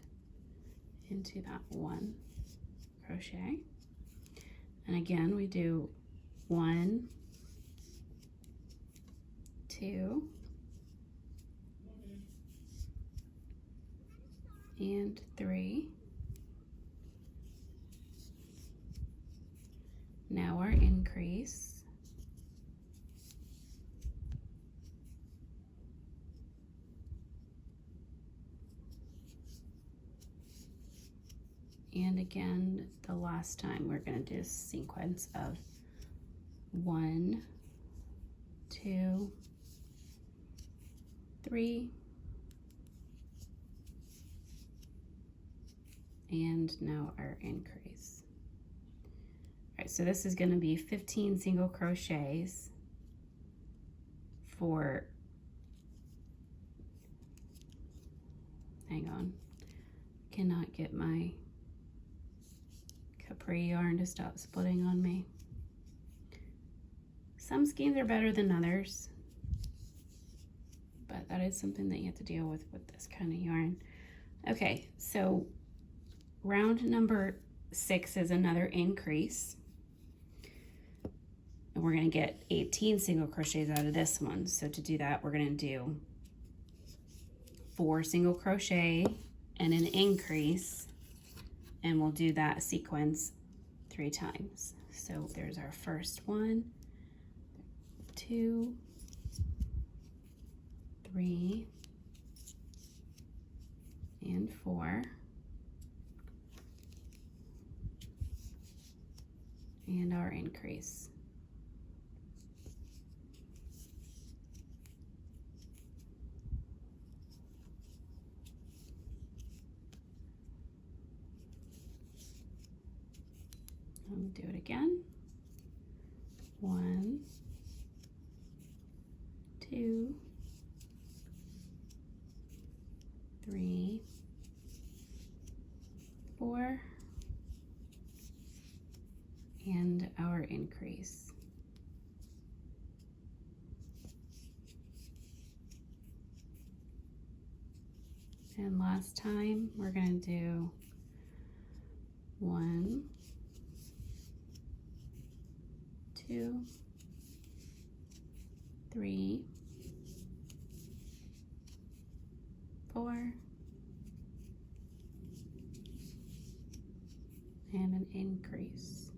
into that 1 crochet, and again we do 1, 2, and 3. Now our increase, and again the last time we're going to do a sequence of 1, 2, 3, and now our increase. All right, so this is going to be 15 single crochets for, hang on, cannot get my capri yarn to stop splitting on me. Some skeins are better than others, but that is something that you have to deal with this kind of yarn. Okay, so round number 6 is another increase, and we're going to get 18 single crochets out of this one. So to do that, we're going to do 4 single crochet and an increase, and we'll do that sequence 3 times. So there's our first 1, 2, 3, and 4, and our increase. I'll do it again. 1, 2, 3, 4, and our increase. And last time we're going to do 1, 2, 3, 4, and an increase.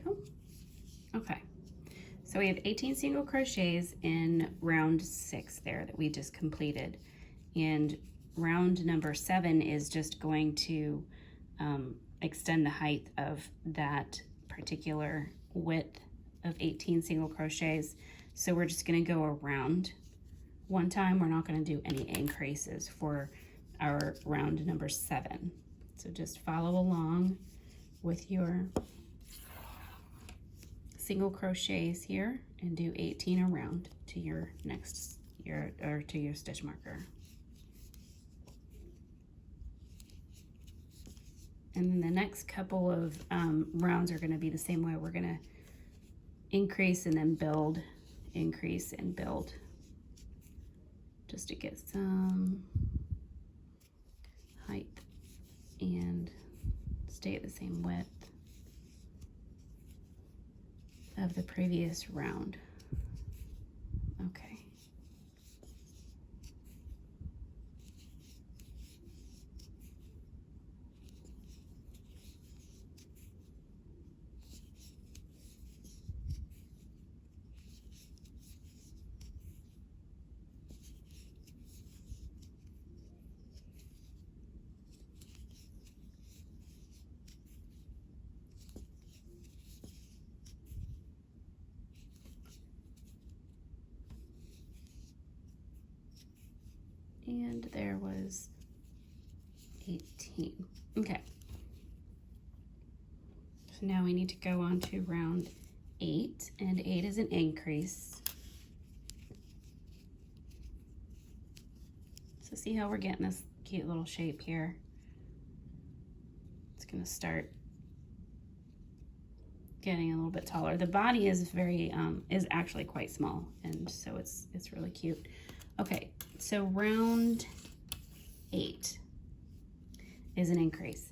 go. Okay, so we have 18 single crochets in round 6 there that we just completed, and round number 7 is just going to extend the height of that particular width of 18 single crochets. So we're just going to go around one time. We're not going to do any increases for our round number 7. So just follow along with your single crochets here and do 18 around to your next to your stitch marker. And then the next couple of rounds are going to be the same way. We're going to increase and then build, increase and build, just to get some height and stay at the same width of the previous round. Okay. And there was 18. Okay. So now we need to go on to round 8, and 8 is an increase. So see how we're getting this cute little shape here? It's gonna start getting a little bit taller. The body is is actually quite small, and so it's really cute. Okay, so round 8 is an increase,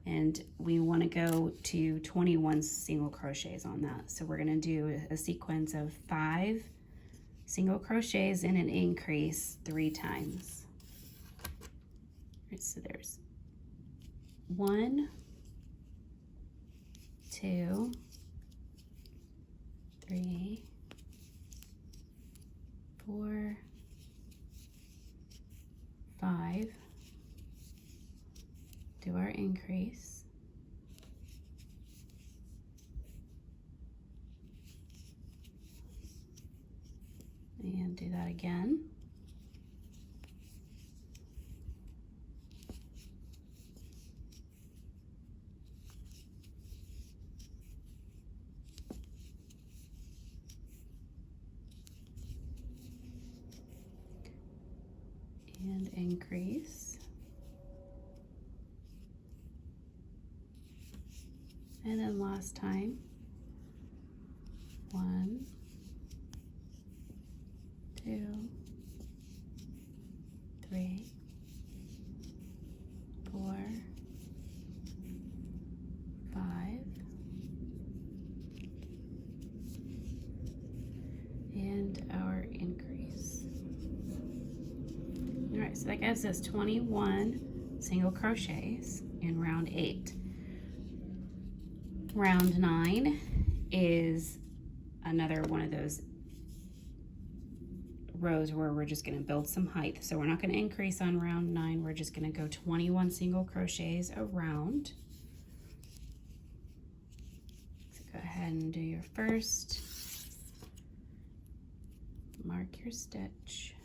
and we want to go to 21 single crochets on that. So we're going to do a sequence of 5 single crochets and an increase 3 times. All right, so there's 1, 2, 3, 4, 5, do our increase, and do that again, and increase, and then last time, 1, 2, 3, 4, 5, and our increase. All right, so that gives us 21 single crochets in round 8. Round 9 is another one of those rows where we're just going to build some height. So we're not going to increase on round 9. We're just going to go 21 single crochets around. So go ahead and do your first. Mark your stitch,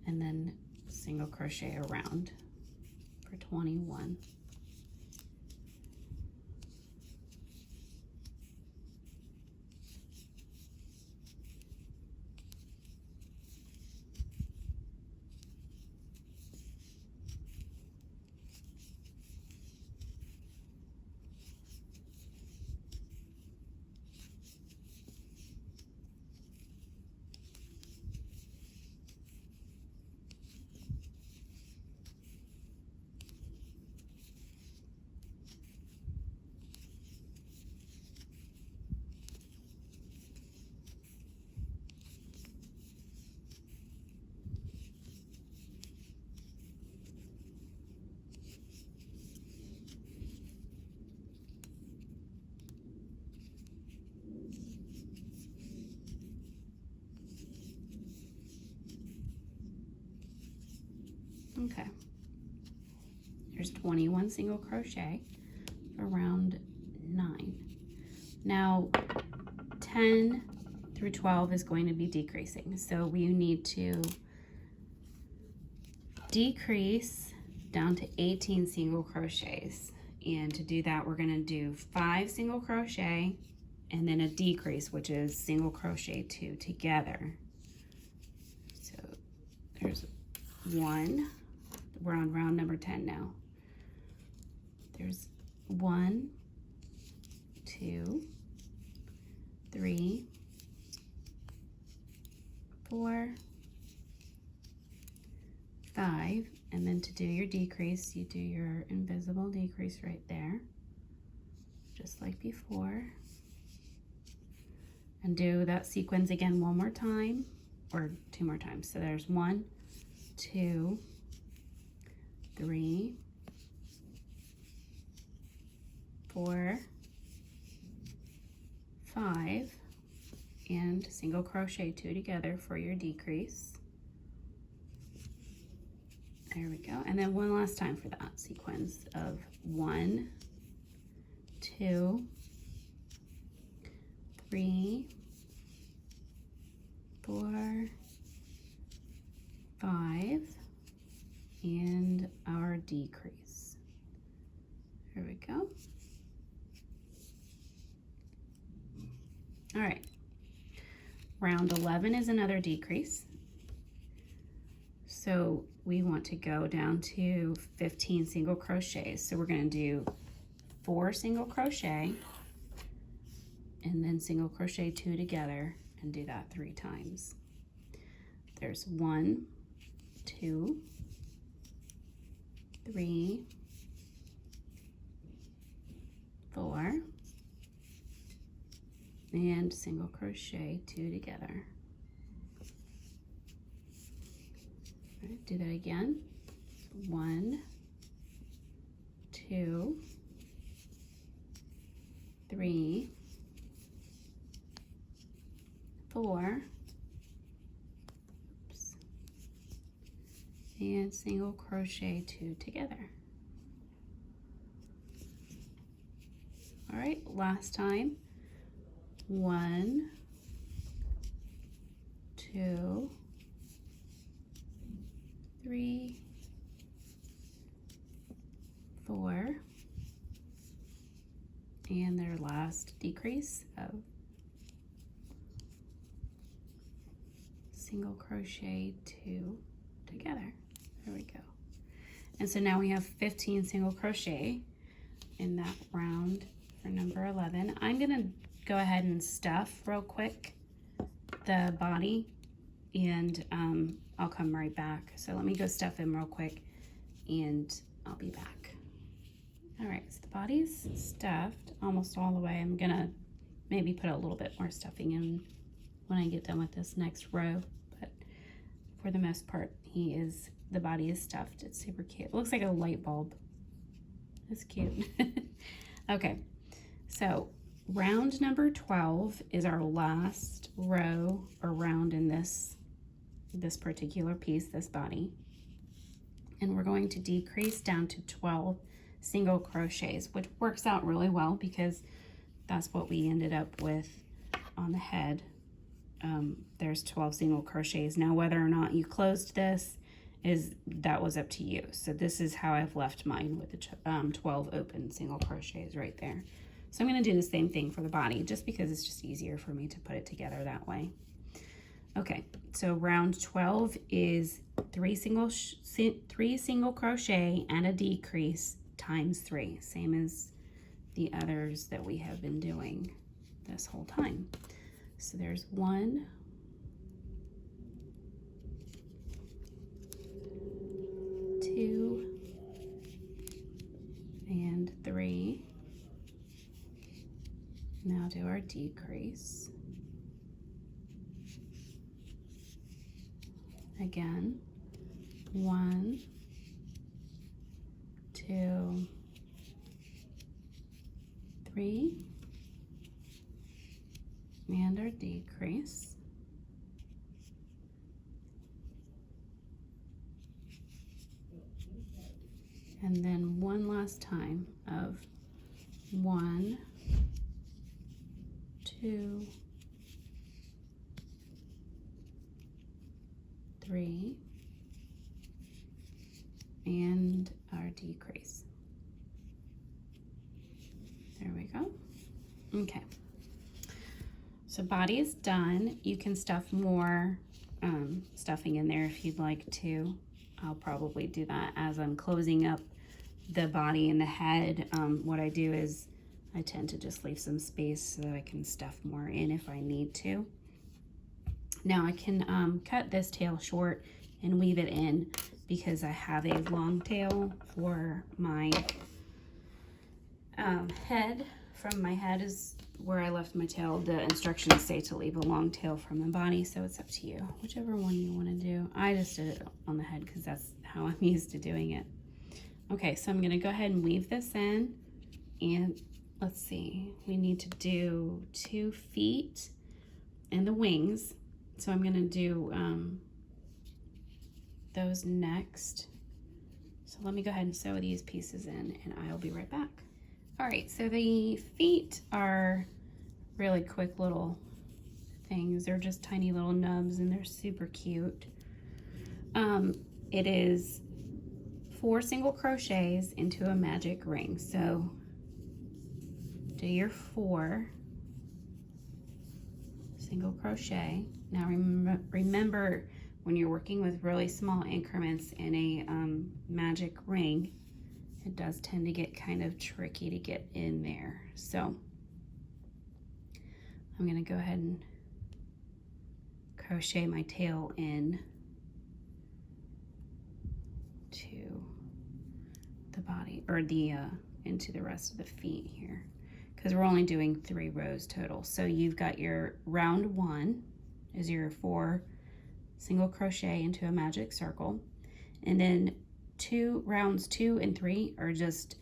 and then single crochet around for 21. Okay. There's 21 single crochet for round 9. Now 10 through 12 is going to be decreasing, so we need to decrease down to 18 single crochets, and to do that we're going to do 5 single crochet and then a decrease, which is single crochet 2 together. So there's 1. We're on round number 10 now. There's 1, 2, 3, 4, 5, and then to do your decrease, you do your invisible decrease right there, just like before, and do that sequence again one more time, or 2 more times. So there's 1, 2, 3, 4, 5, and single crochet 2 together for your decrease. There we go. And then one last time for that sequence of 1, 2, 3, 4, 5, and our decrease. There we go. All right, round 11 is another decrease. So we want to go down to 15 single crochets. So we're going to do 4 single crochet and then single crochet 2 together, and do that 3 times. There's 1, 2, 3, 4, and single crochet 2 together. All right, do that again. 1, 2, 3, 4, oops, and single crochet 2 together. All right, last time. 1, 2, 3, 4, and their last decrease of single crochet 2 together. There we go. And so now we have 15 single crochet in that round for number 11. I'm gonna go ahead and stuff real quick the body, and I'll come right back. So let me go stuff him real quick and I'll be back. All right, so the body's stuffed almost all the way. I'm gonna maybe put a little bit more stuffing in when I get done with this next row, but for the most part, the body is stuffed. It's super cute. It looks like a light bulb. It's cute. Okay, so round number 12 is our last row or round in this particular piece, this body. And we're going to decrease down to 12 single crochets, which works out really well because that's what we ended up with on the head. There's 12 single crochets. Now, whether or not you closed this, that was up to you. So this is how I've left mine with the 12 open single crochets right there. So I'm going to do the same thing for the body, just because it's just easier for me to put it together that way. Okay, so round 12 is 3 single crochet and a decrease times 3, same as the others that we have been doing this whole time. So there's 1, 2, and 3. Now do our decrease. Again, 1, 2, 3, and our decrease. And then one last time of 1, 2, 3, and our decrease. There we go. Okay. So body is done. You can stuff more stuffing in there if you'd like to. I'll probably do that as I'm closing up the body and the head. What I do is I tend to just leave some space so that I can stuff more in if I need to. Now I can cut this tail short and weave it in because I have a long tail for my head. From my head is where I left my tail. The instructions say to leave a long tail from the body, so it's up to you, whichever one you want to do. I just did it on the head because that's how I'm used to doing it. Okay, so I'm going to go ahead and weave this in, and let's see, we need to do 2 feet and the wings, so I'm going to do those next. So let me go ahead and sew these pieces in, and I'll be right back. All right, so the feet are really quick little things. They're just tiny little nubs and they're super cute. It is 4 single crochets into a magic ring. So do your 4 single crochet. Now remember when you're working with really small increments in a magic ring, it does tend to get kind of tricky to get in there. So I'm going to go ahead and crochet my tail in to the body, or the into the rest of the feet here, because we're only doing 3 rows total. So you've got your round 1 is your 4 single crochet into a magic circle, and then rounds 2 and 3 are just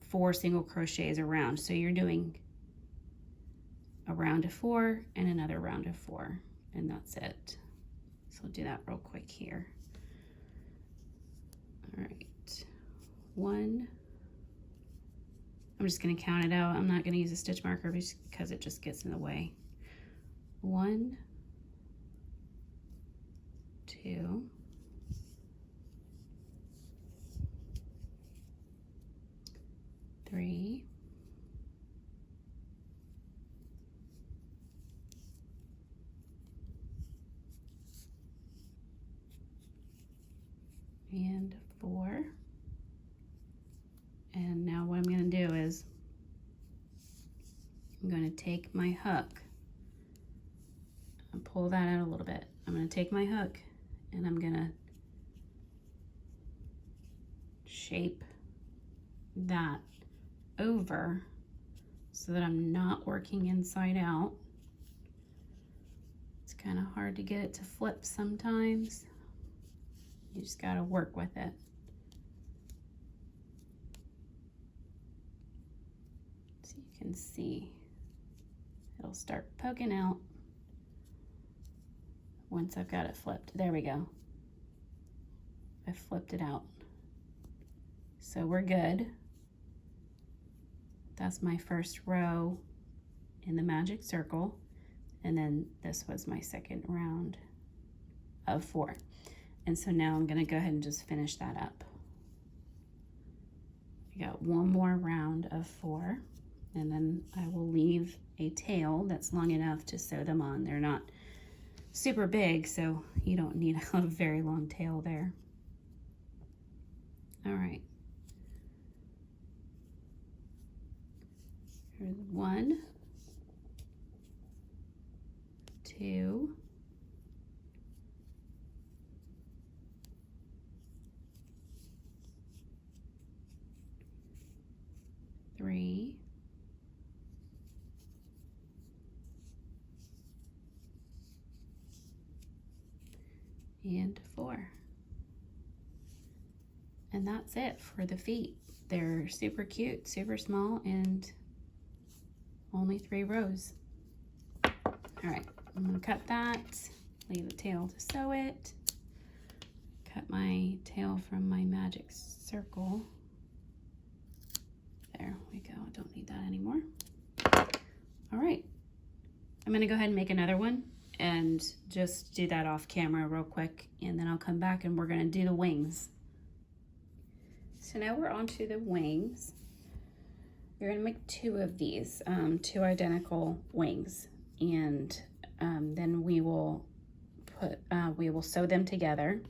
4 single crochets around. So you're doing a round of 4 and another round of 4, and that's it. So I'll do that real quick here. All right, 1. I'm just going to count it out. I'm not going to use a stitch marker because it just gets in the way. 1, 2, 3, 4. And now what I'm going to do is I'm going to take my hook and pull that out a little bit. I'm going to take my hook and I'm going to shape that over so that I'm not working inside out. It's kind of hard to get it to flip sometimes. You just got to work with it. So you can see it'll start poking out once I've got it flipped. There we go. I flipped it out. So we're good. That's my first row in the magic circle, and then this was my second round of 4. And so now I'm going to go ahead and just finish that up. I got 1 more round of 4, and then I will leave a tail that's long enough to sew them on. They're not super big, so you don't need a very long tail there. All right. Here's 1, 2, 3, and 4. And that's it for the feet. They're super cute, super small, and only 3 rows. All right, I'm gonna cut that, leave the tail to sew it, cut my tail from my magic circle, that anymore. All right, I'm gonna go ahead and make another one and just do that off camera real quick, and then I'll come back and we're gonna do the wings. So now we're on to the wings. You're gonna make 2 of these, 2 identical wings, and then we will sew them together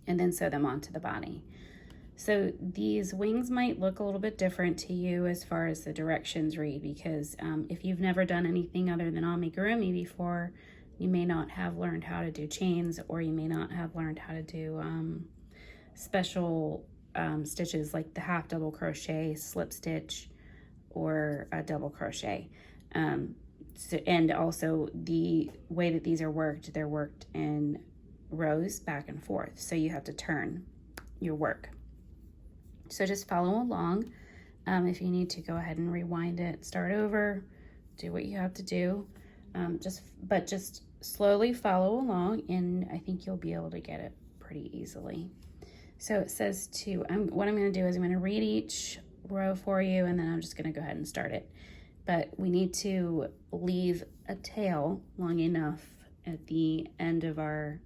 and then sew them onto the body. So these wings might look a little bit different to you as far as the directions read, because if you've never done anything other than amigurumi before, you may not have learned how to do chains, or you may not have learned how to do special stitches like the half double crochet, slip stitch, or a double crochet. And also the way that these are worked, they're worked in rows back and forth, so you have to turn your work. So just follow along. If you need to, go ahead and rewind it, start over, do what you have to do. Just slowly follow along, and I think you'll be able to get it pretty easily. So it says what I'm going to do is I'm going to read each row for you, and then I'm just going to go ahead and start it. But we need to leave a tail long enough at the end of our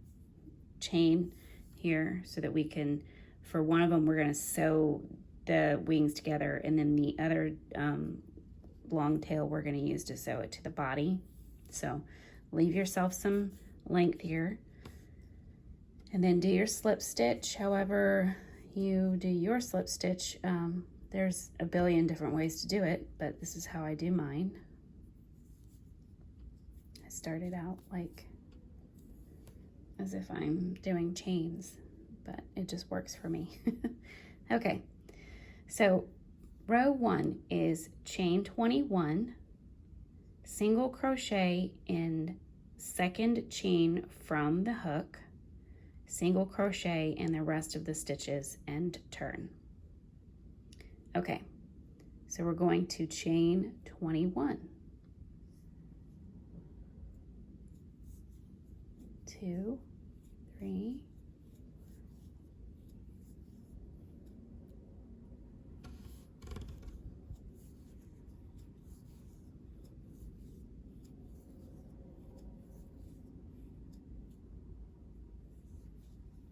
chain here so that we can, for one of them, we're going to sew the wings together, and then the other long tail we're going to use to sew it to the body. So leave yourself some length here, and then do your slip stitch. However you do your slip stitch, there's a billion different ways to do it, but this is how I do mine. I started out like as if I'm doing chains, but it just works for me. Okay, so row 1 is chain 21, single crochet in second chain from the hook, single crochet in the rest of the stitches, and turn. Okay, so we're going to chain 21. 2, 3,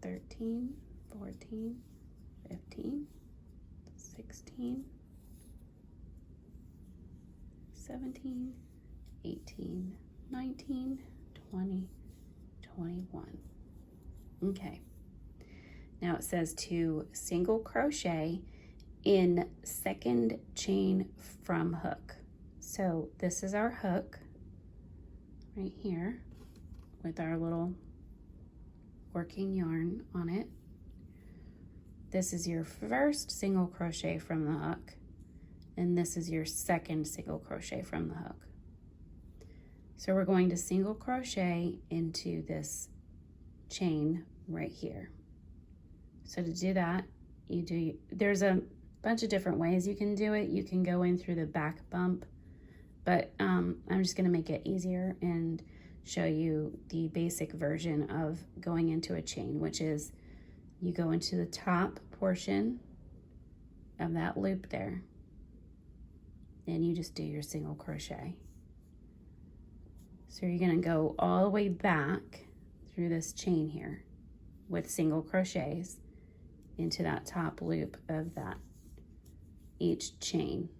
13, 14, 15, 16, 17, 18, 19, 20, 21. Okay, now it says to single crochet in second chain from hook. So this is our hook right here with our little working yarn on it. This is your first single crochet from the hook, and this is your second single crochet from the hook. So we're going to single crochet into this chain right here. So to do that, there's a bunch of different ways you can do it. You can go in through the back bump, but I'm just going to make it easier and show you the basic version of going into a chain, which is you go into the top portion of that loop there, and you just do your single crochet. So you're going to go all the way back through this chain here with single crochets into that top loop of that each chain.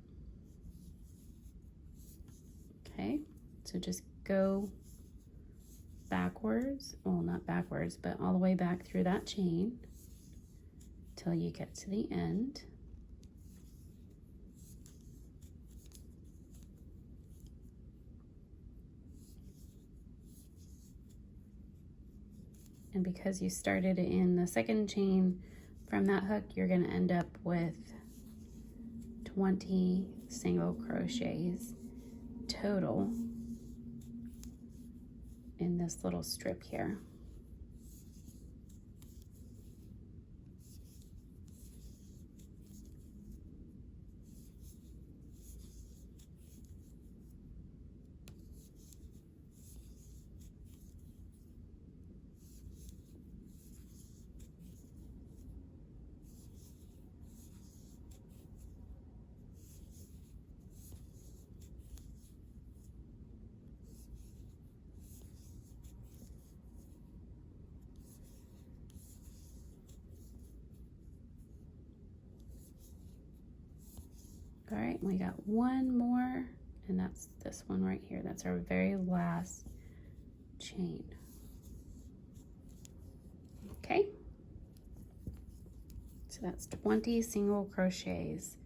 Okay, so just go backwards, well, not backwards, but all the way back through that chain till you get to the end. And because you started in the second chain from that hook, you're going to end up with 20 single crochets total in this little strip here. All right, we got one more, and that's this one right here. That's our very last chain. Okay, so that's 20 single crochets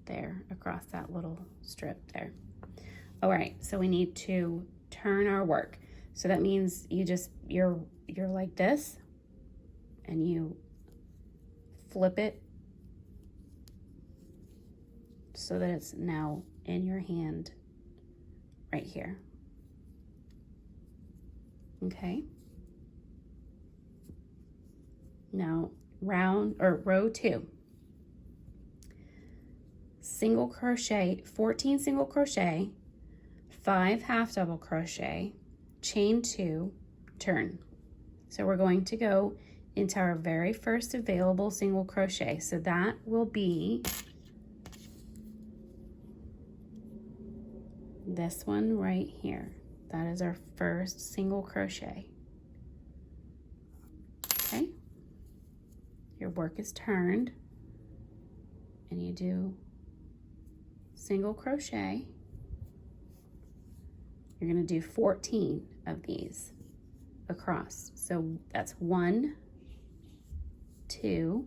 there across that little strip there. All right, so we need to turn our work. So that means you're like this, and you flip it so that it's now in your hand right here. Okay. Now row 2. Single crochet, 14 single crochet, 5 half double crochet, chain 2, turn. So we're going to go into our very first available single crochet. So that will be this one right here. That is our first single crochet. Okay. Your work is turned, and you do single crochet. You're going to do 14 of these across. So that's 1, 2,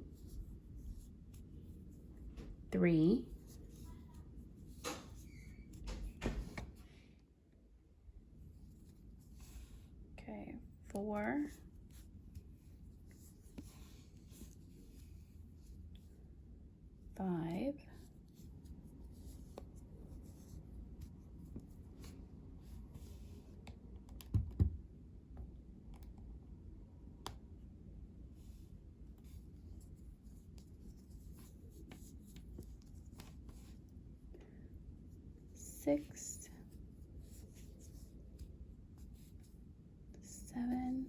3, 4, 5, 6, 7,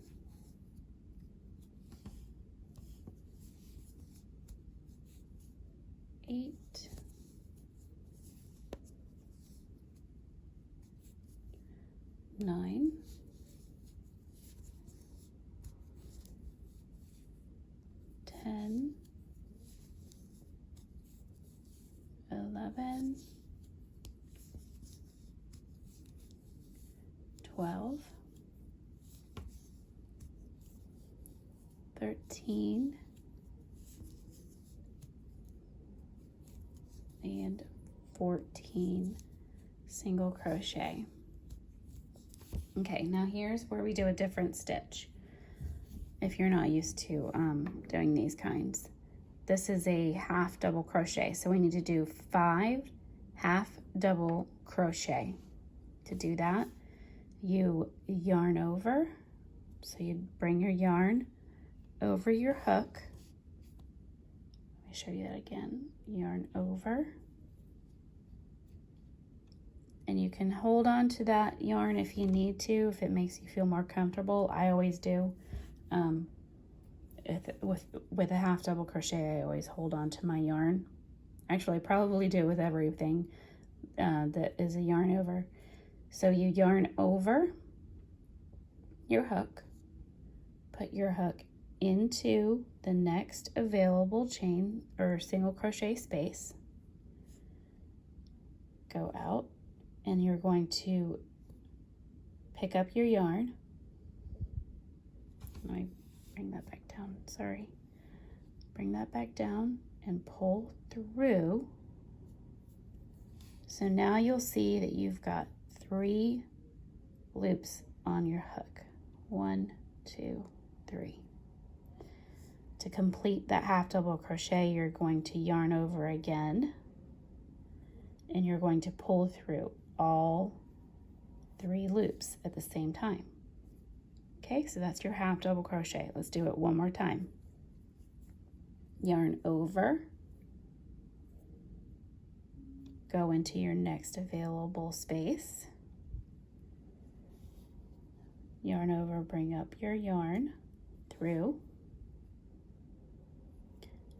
8, 9, 10, 11, 12, 13, and 14 single crochet. Okay, now here's where we do a different stitch if you're not used to doing these kinds. This is a half double crochet, so we need to do 5 half double crochet. To do that, you yarn over, so you bring your yarn over your hook. Let me show you that again. Yarn over, and you can hold on to that yarn if you need to, if it makes you feel more comfortable. I always do. With a half double crochet, I always hold on to my yarn. Actually, I probably do with everything that is a yarn over. So you yarn over your hook, put your hook into the next available chain or single crochet space, go out, and you're going to pick up your yarn. Let me bring that back down, sorry. Bring that back down and pull through. So now you'll see that you've got 3 loops on your hook. 1, 2, 3. To complete that half double crochet, you're going to yarn over again, and you're going to pull through all 3 loops at the same time. Okay, so that's your half double crochet. Let's do it one more time. Yarn over, go into your next available space, yarn over, bring up your yarn through,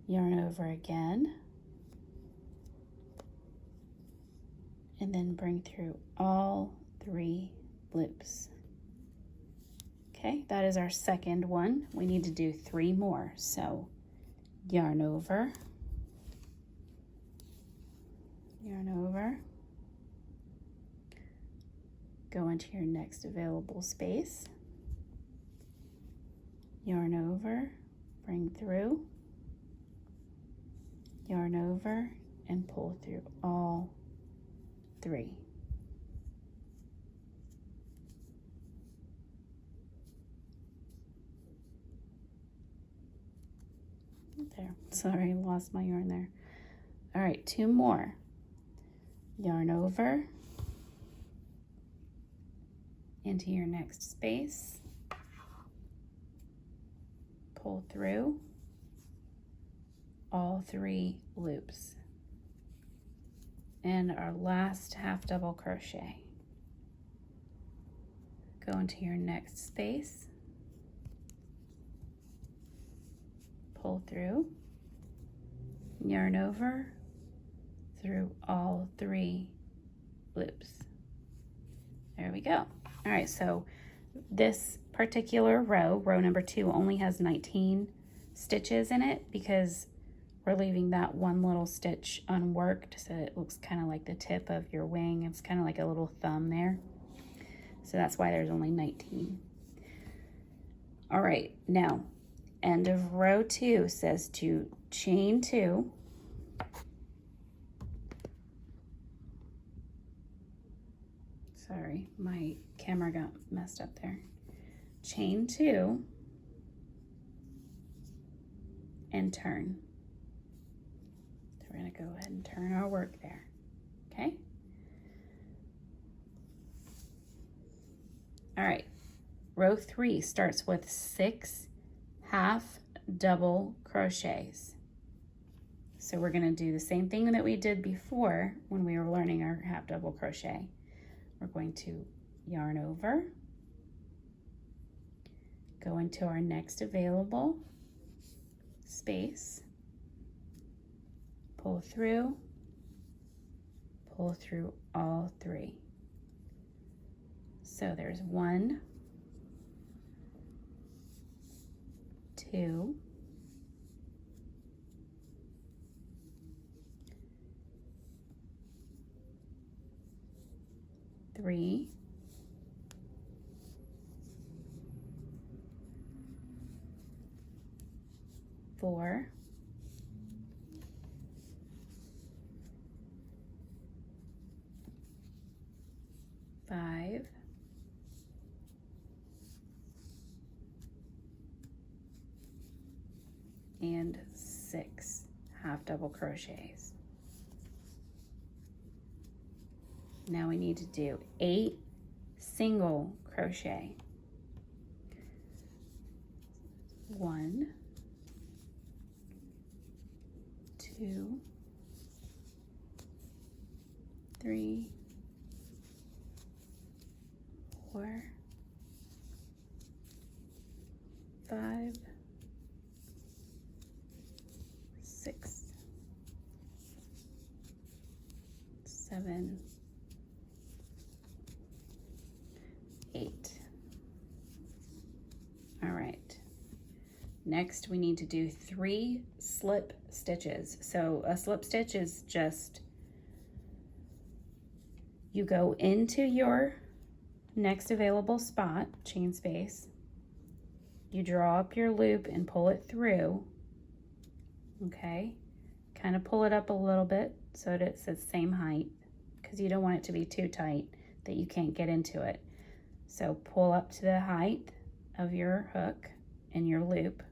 yarn over again, and then bring through all 3 loops. Okay, that is our second one. We need to do 3 more. So yarn over, yarn over, go into your next available space, yarn over, bring through, yarn over, and pull through all 3. There, sorry, lost my yarn there. All right, 2 more. Yarn over into your next space, pull through all 3 loops, and our last half double crochet. Go into your next space, pull through, yarn over through all 3 loops. There we go. All right, so this particular row number 2, only has 19 stitches in it because we're leaving that one little stitch unworked, so it looks kind of like the tip of your wing. It's kind of like a little thumb there. So that's why there's only 19. All right, now end of row 2 says to chain 2, sorry, my camera got messed up there. Chain 2 and turn. So we're going to go ahead and turn our work there. Okay? All right. Row 3 starts with 6 half double crochets. So we're going to do the same thing that we did before when we were learning our half double crochet. We're going to yarn over, go into our next available space, pull through all 3. So there's 1, 2, 3, 4, 5, 6 half double crochets. Now we need to do 8 single crochet. 1, 2, 3, 4, 5, 6, 7, 8. All right. Next, we need to do 3 slip stitches. So a slip stitch is just, you go into your next available spot, chain space, you draw up your loop and pull it through, okay? Kind of pull it up a little bit so that it's the same height, because you don't want it to be too tight that you can't get into it. So pull up to the height of your hook and your loop,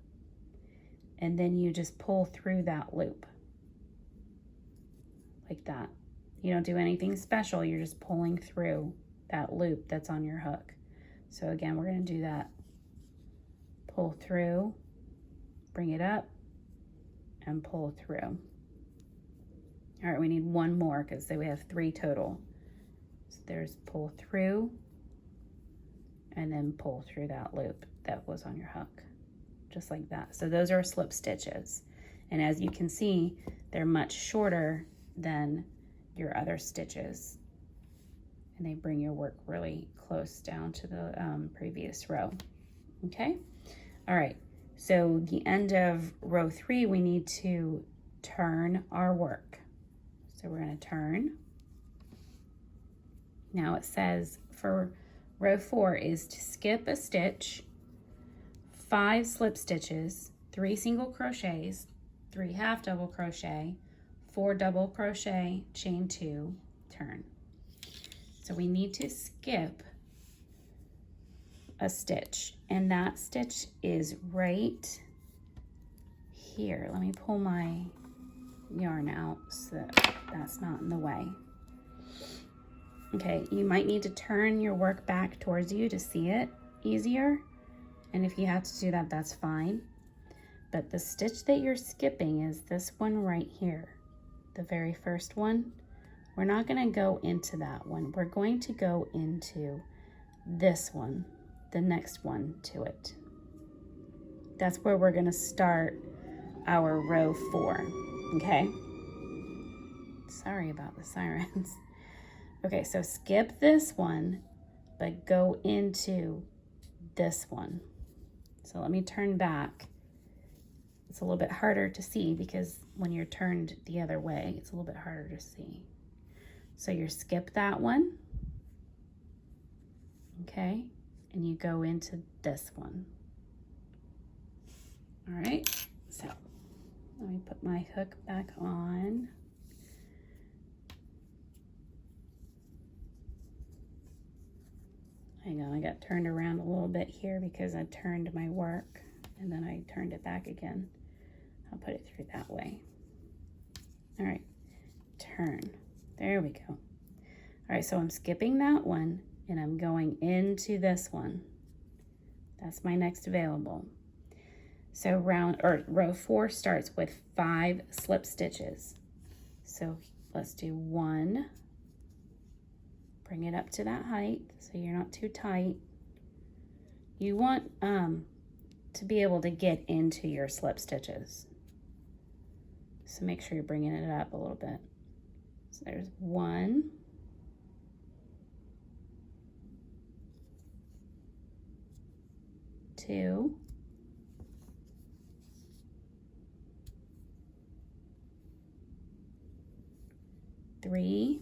and then you just pull through that loop like that. You don't do anything special, you're just pulling through that loop that's on your hook. So again, we're going to do that. Pull through, bring it up, and pull through. All right, we need 1 more because we have 3 total. So there's pull through, and then pull through that loop that was on your hook, just like that. So those are slip stitches. And as you can see, they're much shorter than your other stitches, and they bring your work really close down to the previous row. Okay, all right, so the end of row 3, we need to turn our work. So we're we're going to turn. Now it says for row 4 is to skip a stitch, 5 slip stitches, 3 single crochets, 3 half double crochet, 4 double crochet, chain 2, turn. So we need to skip a stitch, and that stitch is right here. Let me pull my yarn out so that that's not in the way. Okay, you might need to turn your work back towards you to see it easier, and if you have to do that, that's fine. But the stitch that you're skipping is this one right here, the very first one. We're not going to go into that one. We're going to go into this one, the next one to it. That's where we're going to start our row 4, okay? Sorry about the sirens. Okay, so skip this one, but go into this one. So let me turn back. It's a little bit harder to see because when you're turned the other way, it's a little bit harder to see. So you skip that one, okay? And you go into this one. All right, so let me put my hook back on. Hang on, I got turned around a little bit here because I turned my work and then I turned it back again. I'll put it through that way. All right, turn. There we go. All right, so I'm skipping that one and I'm going into this one. That's my next available. So row 4 starts with 5 slip stitches. So let's do 1. Bring it up to that height so you're not too tight. You want to be able to get into your slip stitches. So make sure you're bringing it up a little bit. So there's 1. 2. 3.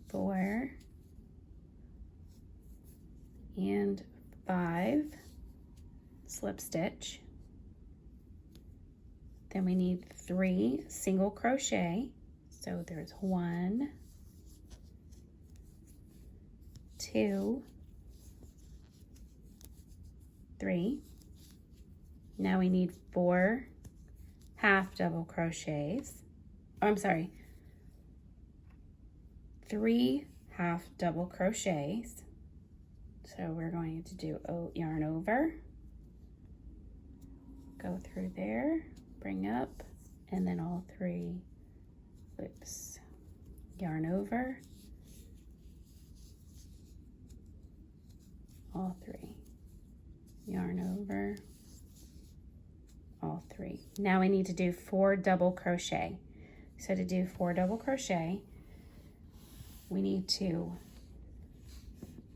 4. And 5. Slip stitch. Then we need 3 single crochet. So there's 1, 2, 3. Now we need 4 half double crochets. Oh, I'm sorry. 3 half double crochets. So we're going to do yarn over, go through there, bring up, and then all 3 loops. Yarn over, all 3. Yarn over, all 3. Now we need to do 4 double crochet. So to do 4 double crochet, we need to,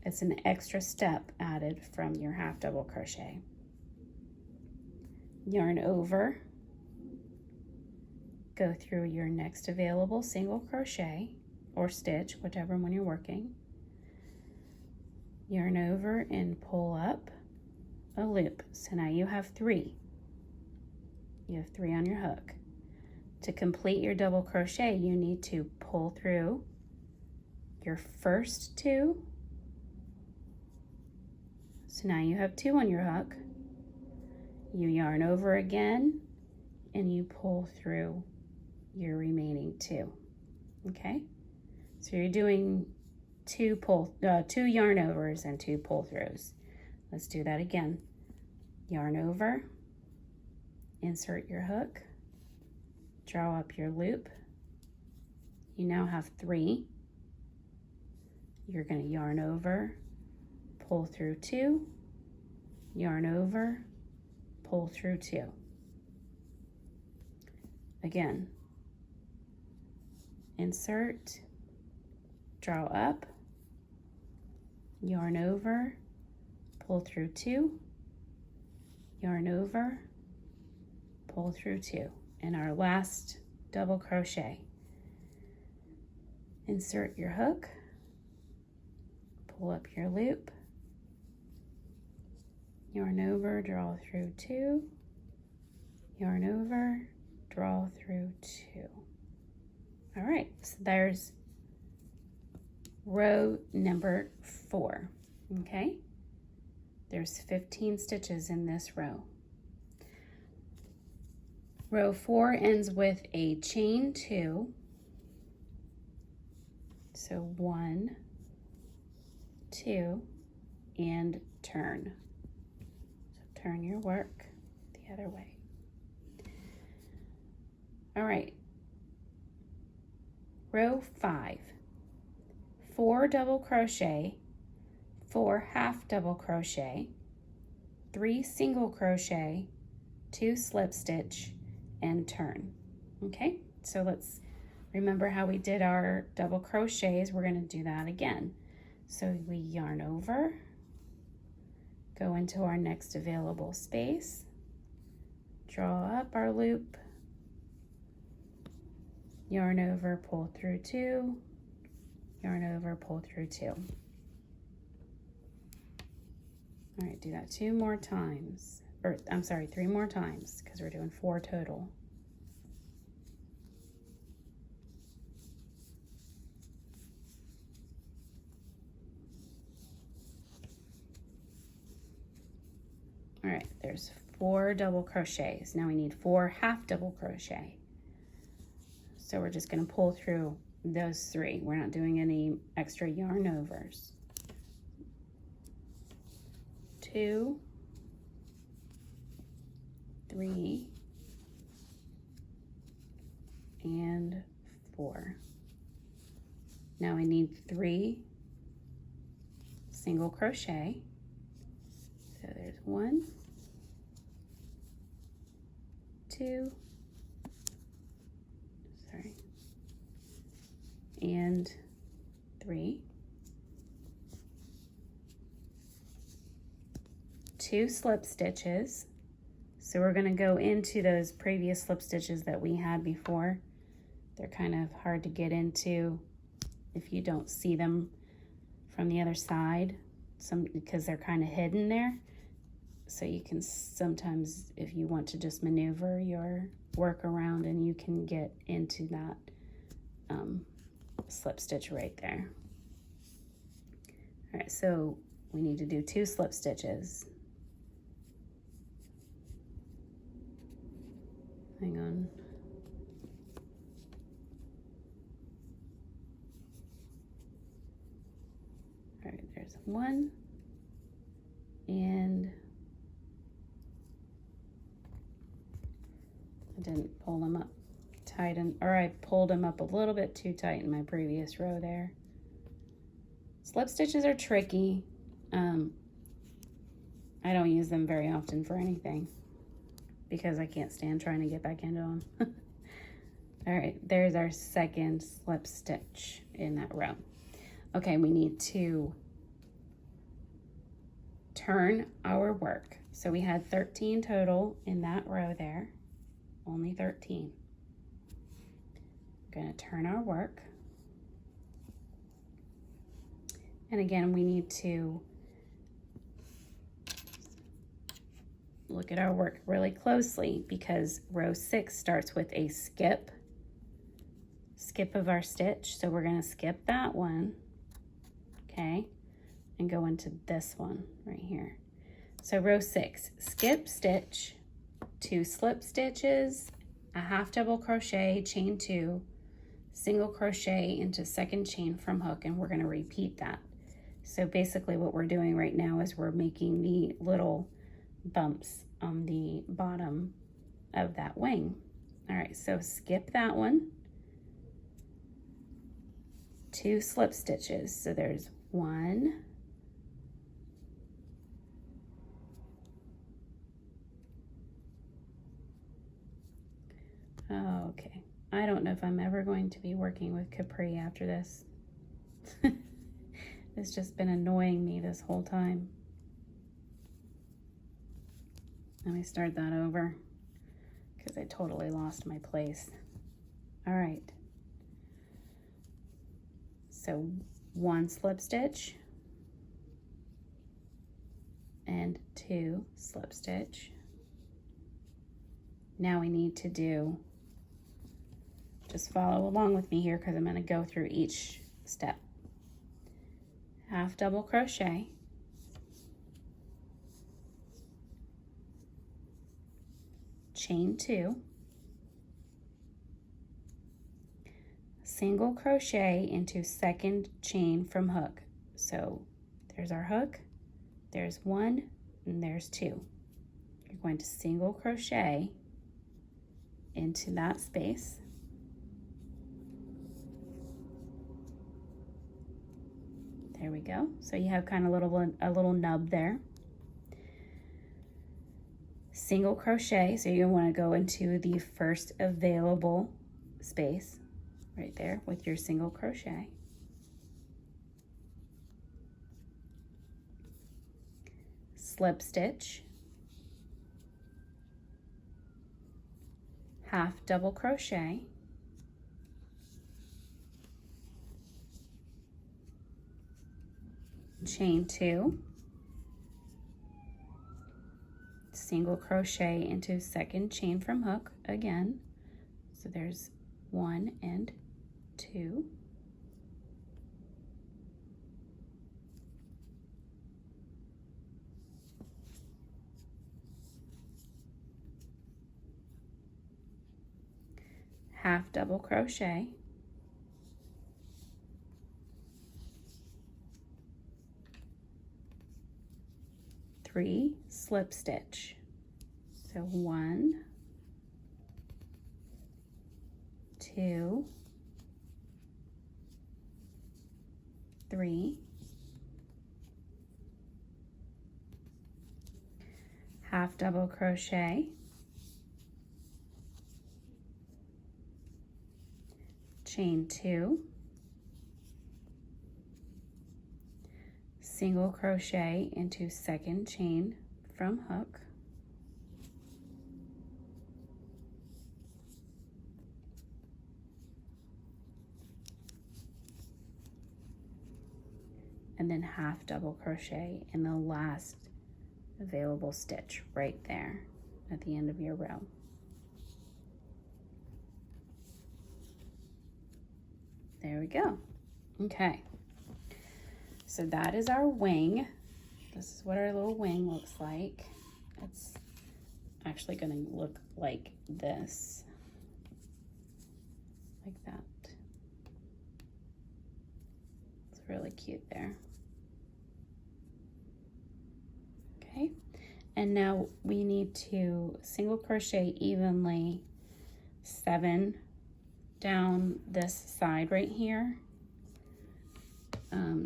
it's an extra step added from your half double crochet. Yarn over, go through your next available single crochet or stitch, whichever one you're working. Yarn over and pull up a loop. So now you have 3. You have 3 on your hook. To complete your double crochet, you need to pull through your first 2. So now you have 2 on your hook. You yarn over again and you pull through your remaining 2. Okay? So you're doing 2 yarn overs and 2 pull throughs. Let's do that again. Yarn over, insert your hook, draw up your loop. You now have 3. You're going to yarn over, pull through 2, yarn over, pull through 2. Again, insert, draw up, yarn over, pull through 2, yarn over, pull through 2. And our last double crochet. Insert your hook, pull up your loop, yarn over, draw through 2, yarn over, draw through 2. All right, so there's row number 4, okay? There's 15 stitches in this row. Row 4 ends with a chain 2. So 1, 2, and turn. So turn your work the other way. All right. Row 5, 4 double crochet, 4 half double crochet, 3 single crochet, 2 slip stitch, and turn. Okay, so let's remember how we did our double crochets. We're going to do that again. So we yarn over, go into our next available space, draw up our loop, yarn over, pull through 2, yarn over, pull through 2. All right, do that 2 more times, or I'm sorry, 3 more times, because we're doing 4 total. All right, there's 4 double crochets. Now we need 4 half double crochet. So we're just going to pull through those 3. We're not doing any extra yarn overs. 2, 3, and 4. Now I need 3 single crochet. So there's 1, 2, sorry, and 3, 2 slip stitches. So we're going to go into those previous slip stitches that we had before. They're kind of hard to get into if you don't see them from the other side, because they're kind of hidden there. So you can sometimes, if you want to just maneuver your work around, and you can get into that slip stitch right there. All right, so we need to do 2 slip stitches. Hang on. All right, there's 1, and I didn't pull them up tight, or I pulled them up a little bit too tight in my previous row there. Slip stitches are tricky. I don't use them very often for anything because I can't stand trying to get back into them. All right, there's our second slip stitch in that row. Okay, we need to turn our work. So we had 13 total in that row there, only 13. We're gonna turn our work. And again, we need to look at our work really closely, because row 6 starts with a skip of our stitch. So we're gonna skip that one, okay, and go into this one right here. So row 6, skip stitch, 2 slip stitches, a half double crochet, chain 2, single crochet into second chain from hook, and we're going to repeat that. So basically what we're doing right now is we're making the little bumps on the bottom of that wing. All right, so skip that one, 2 slip stitches. So there's 1, okay, I don't know if I'm ever going to be working with Capri after this. It's just been annoying me this whole time. Let me start that over, because I totally lost my place. All right. So 1 slip stitch and 2 slip stitch. Now we need to do, just follow along with me here because I'm going to go through each step. Half double crochet, chain 2, single crochet into second chain from hook. So there's our hook, there's 1, and there's 2. You're going to single crochet into that space. There we go. So you have kind of a little nub there. Single crochet, so you want to go into the first available space right there with your single crochet. Slip stitch, half double crochet, chain 2, single crochet into second chain from hook again. So there's 1 and 2. Half double crochet, three slip stitch. So 1, 2, 3, half double crochet, chain 2, single crochet into second chain from hook, and then half double crochet in the last available stitch right there at the end of your row. There we go. Okay, so that is our wing. This is what our little wing looks like. It's actually going to look like this, like that. It's really cute there. Okay, and now we need to single crochet evenly 7 down this side right here.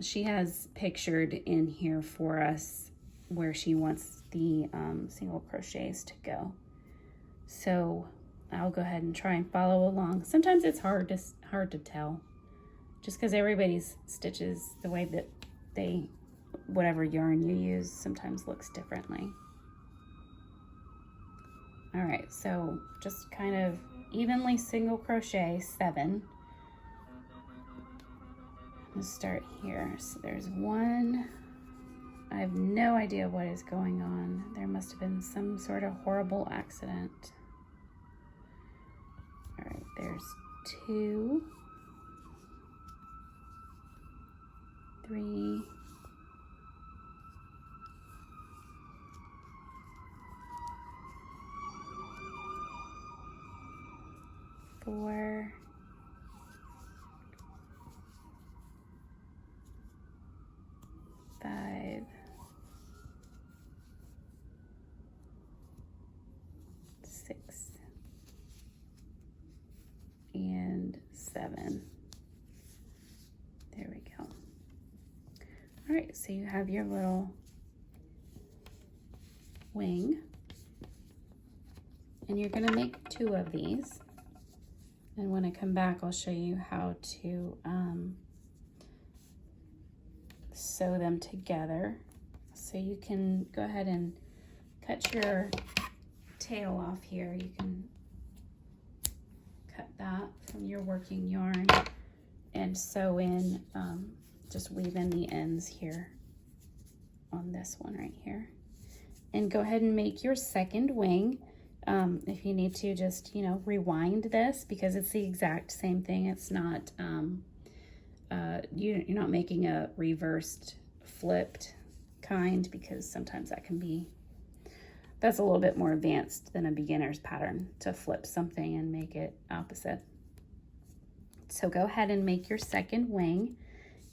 She has pictured in here for us where she wants the single crochets to go. So I'll go ahead and try and follow along. Sometimes it's hard to tell, just because everybody's stitches, the way that they, whatever yarn you use, sometimes looks differently. All right, so just kind of evenly single crochet 7. Let's start here. So there's 1. I have no idea what is going on. There must have been some sort of horrible accident. All right, there's 2, 3, 4, 5, 6, and 7. There we go. All right, so you have your little wing, and you're going to make 2 of these. And when I come back, I'll show you how to sew them together. So you can go ahead and cut your tail off here. You can your working yarn and sew in, just weave in the ends here on this one right here. And go ahead and make your second wing. If you need to, just, you know, rewind this because it's the exact same thing. It's not, you're not making a reversed, flipped kind, because sometimes that can be, that's a little bit more advanced than a beginner's pattern to flip something and make it opposite. So go ahead and make your second wing,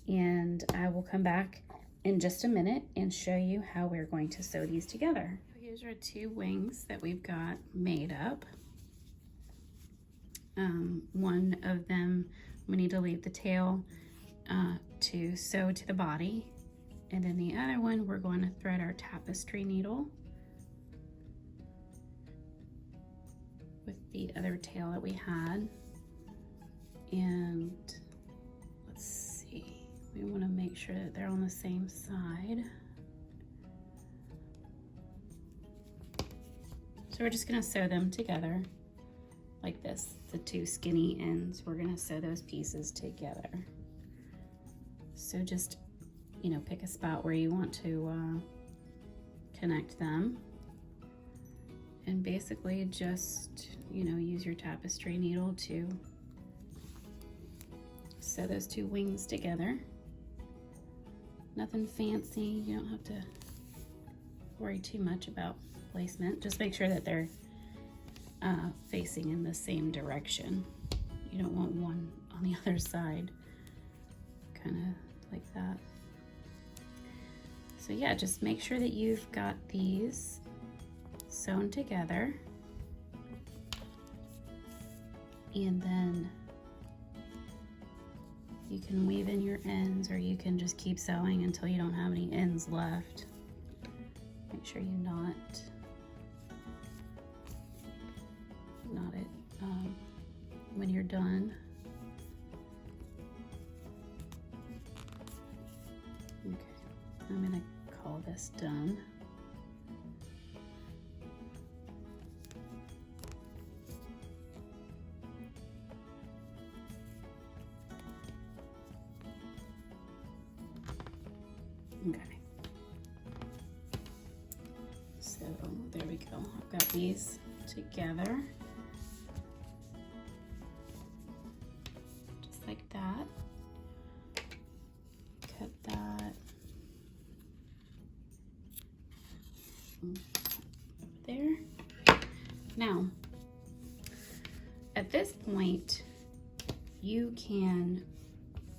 and I will come back in just a minute and show you how we're going to sew these together. Here's our two wings that we've got made up. One of them, we need to leave the tail to sew to the body. And then the other one, we're going to thread our tapestry needle with the other tail that we had. And let's see, we want to make sure that they're on the same side. So we're just going to sew them together like this. The two skinny ends, we're going to sew those pieces together. So just, you know, pick a spot where you want to connect them. And basically just, you know, use your tapestry needle to sew those two wings together. Nothing fancy, you don't have to worry too much about placement. Just make sure that they're facing in the same direction. You don't want one on the other side, kind of like that. So yeah, just make sure that you've got these sewn together, and then you can weave in your ends, or you can just keep sewing until you don't have any ends left. Make sure you knot it when you're done. Okay, I'm gonna call this done. Okay, so there we go. I've got these together, just like that. Cut that over there. Now, at this point, you can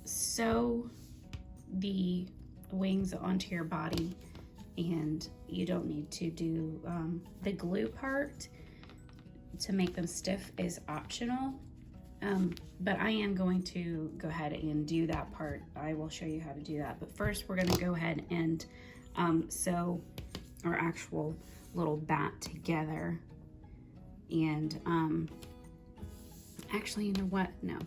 sew the wings onto your body, and you don't need to do the glue part. To make them stiff is optional, but I am going to go ahead and do that part. I will show you how to do that, but first we're going to go ahead and sew our actual little bat together. And actually, you know what, no,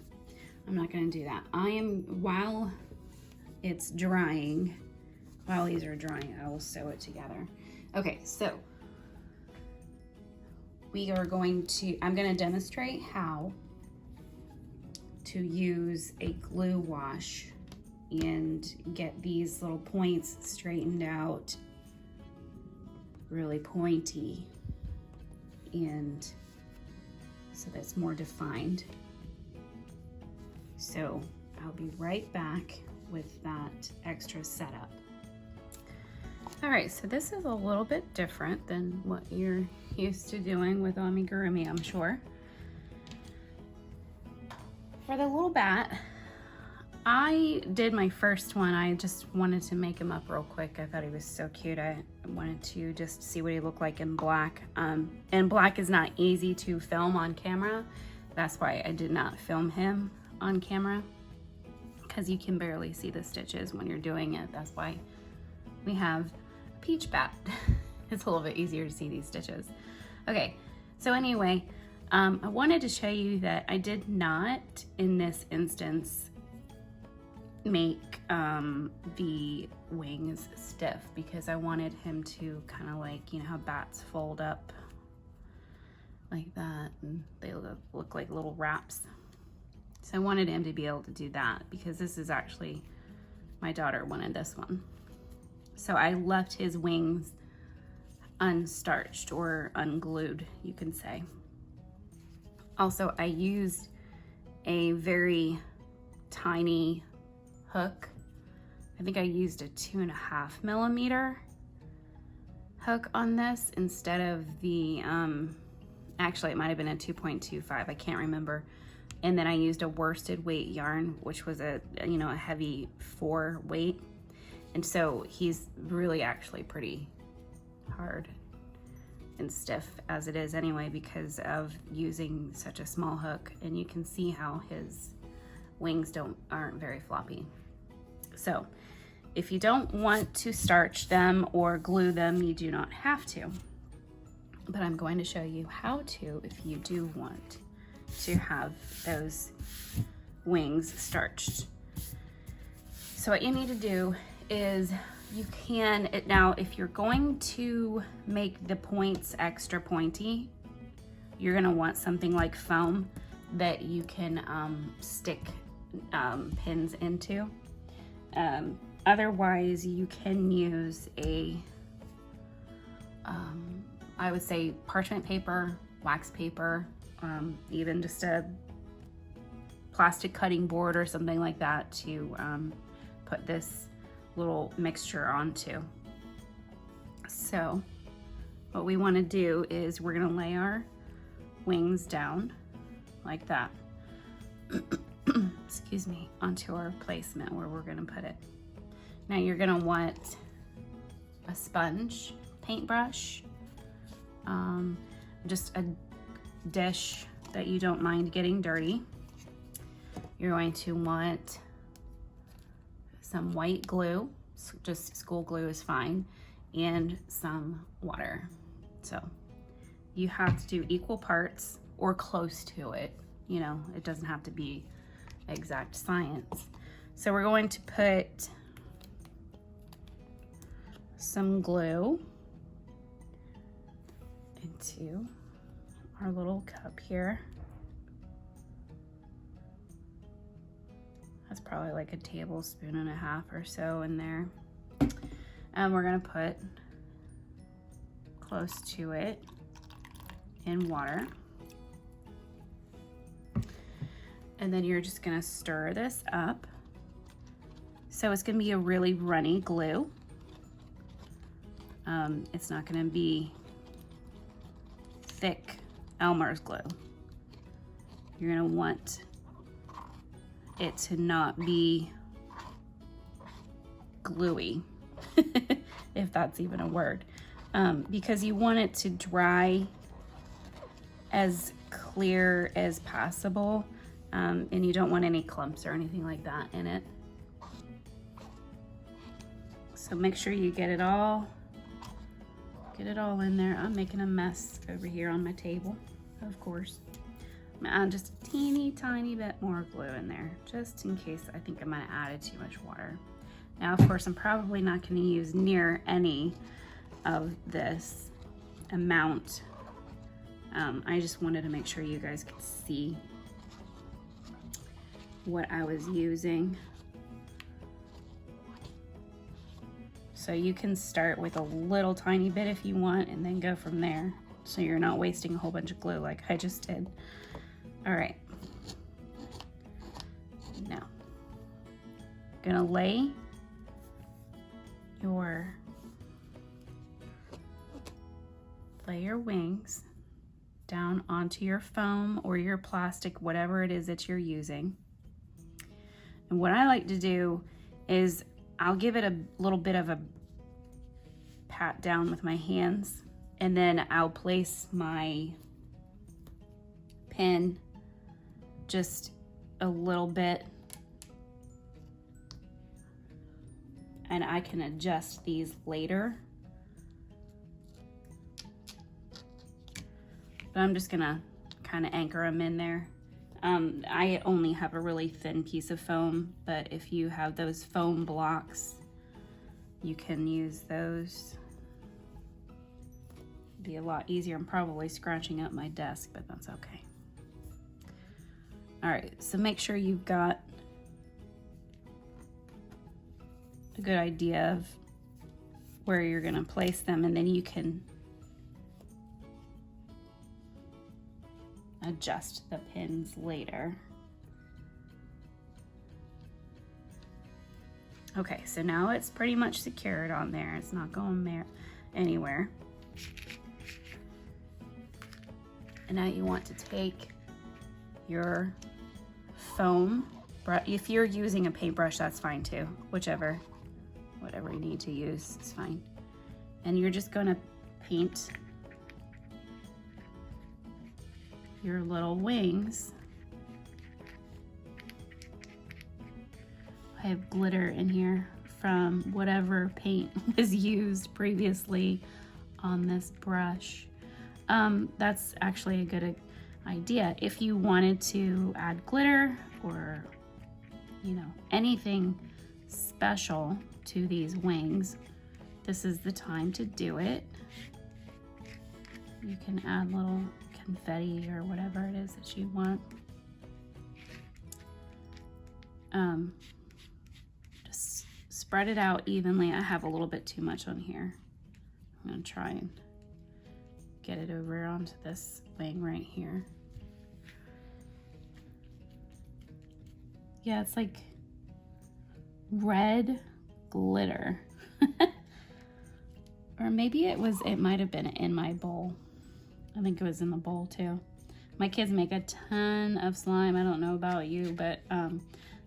I'm not going to do that. While it's drying, while these are drying, I will sew it together. Okay, so I'm going to demonstrate how to use a glue wash and get these little points straightened out, really pointy, and so that's more defined. So I'll be right back with that extra setup. All right, so this is a little bit different than what you're used to doing with amigurumi, I'm sure. For the little bat, I did my first one. I just wanted to make him up real quick. I thought he was so cute. I wanted to just see what he looked like in black. And black is not easy to film on camera. That's why I did not film him on camera, because you can barely see the stitches when you're doing it. That's why we have a peach bat. It's a little bit easier to see these stitches. Okay, so anyway, I wanted to show you that I did not, in this instance, make the wings stiff, because I wanted him to kind of like, you know how bats fold up like that and they look like little wraps. So I wanted him to be able to do that because this is actually, my daughter wanted this one. So I left his wings unstarched or unglued, you can say. Also, I used a very tiny hook. I think I used a 2.5 millimeter hook on this instead of the, actually it might have been a 2.25, I can't remember. And then I used a worsted weight yarn, which was a heavy 4 weight. And so he's really actually pretty hard and stiff as it is anyway because of using such a small hook. And you can see how his wings aren't very floppy. So if you don't want to starch them or glue them, you do not have to. But I'm going to show you how to if you do want to have those wings starched. So what you need to do is you can, now if you're going to make the points extra pointy, you're gonna want something like foam that you can stick pins into. Otherwise you can use a, I would say parchment paper, wax paper, even just a plastic cutting board or something like that to put this little mixture onto. So what we want to do is we're going to lay our wings down like that excuse me, onto our placement where we're going to put it. Now you're going to want a sponge, paintbrush, just a dish that you don't mind getting dirty. You're going to want some white glue, just school glue is fine, and some water. So you have to do equal parts or close to it. You know, it doesn't have to be exact science. So we're going to put some glue into our little cup here. That's probably like 1.5 tablespoons or so in there. And we're gonna put close to it in water. And then you're just gonna stir this up. So it's gonna be a really runny glue. It's not gonna be thick Elmer's glue. You're gonna want it to not be gluey, if that's even a word, because you want it to dry as clear as possible, and you don't want any clumps or anything like that in it. So make sure you get it all in there. I'm making a mess over here on my table, of course. I'm gonna add just a teeny tiny bit more glue in there, just in case I think I might have added too much water. Now, of course, I'm probably not gonna use near any of this amount. I just wanted to make sure you guys could see what I was using. So you can start with a little tiny bit if you want and then go from there, so you're not wasting a whole bunch of glue like I just did. All right, now gonna lay your wings down onto your foam or your plastic, whatever it is that you're using. And what I like to do is I'll give it a little bit of a pat down with my hands, and then I'll place my pin just a little bit, and I can adjust these later. But I'm just gonna kind of anchor them in there. I only have a really thin piece of foam, but if you have those foam blocks, you can use those. It'd be a lot easier. I'm probably scratching up my desk, but that's okay. All right, so make sure you've got a good idea of where you're gonna place them, and then you can adjust the pins later. Okay, so now it's pretty much secured on there. It's not going there anywhere. And now you want to take your foam brush. If you're using a paintbrush, that's fine too. Whatever you need to use is fine. And you're just gonna paint your little wings. I have glitter in here from whatever paint was used previously on this brush. That's actually a good idea. If you wanted to add glitter or, you know, anything special to these wings, this is the time to do it. You can add little confetti or whatever it is that you want. Just spread it out evenly. I have a little bit too much on here. I'm gonna try and get it over onto this wing right here. Yeah, it's like red glitter. Or maybe it might have been in my bowl. I think it was in the bowl too. My kids make a ton of slime. I don't know about you, but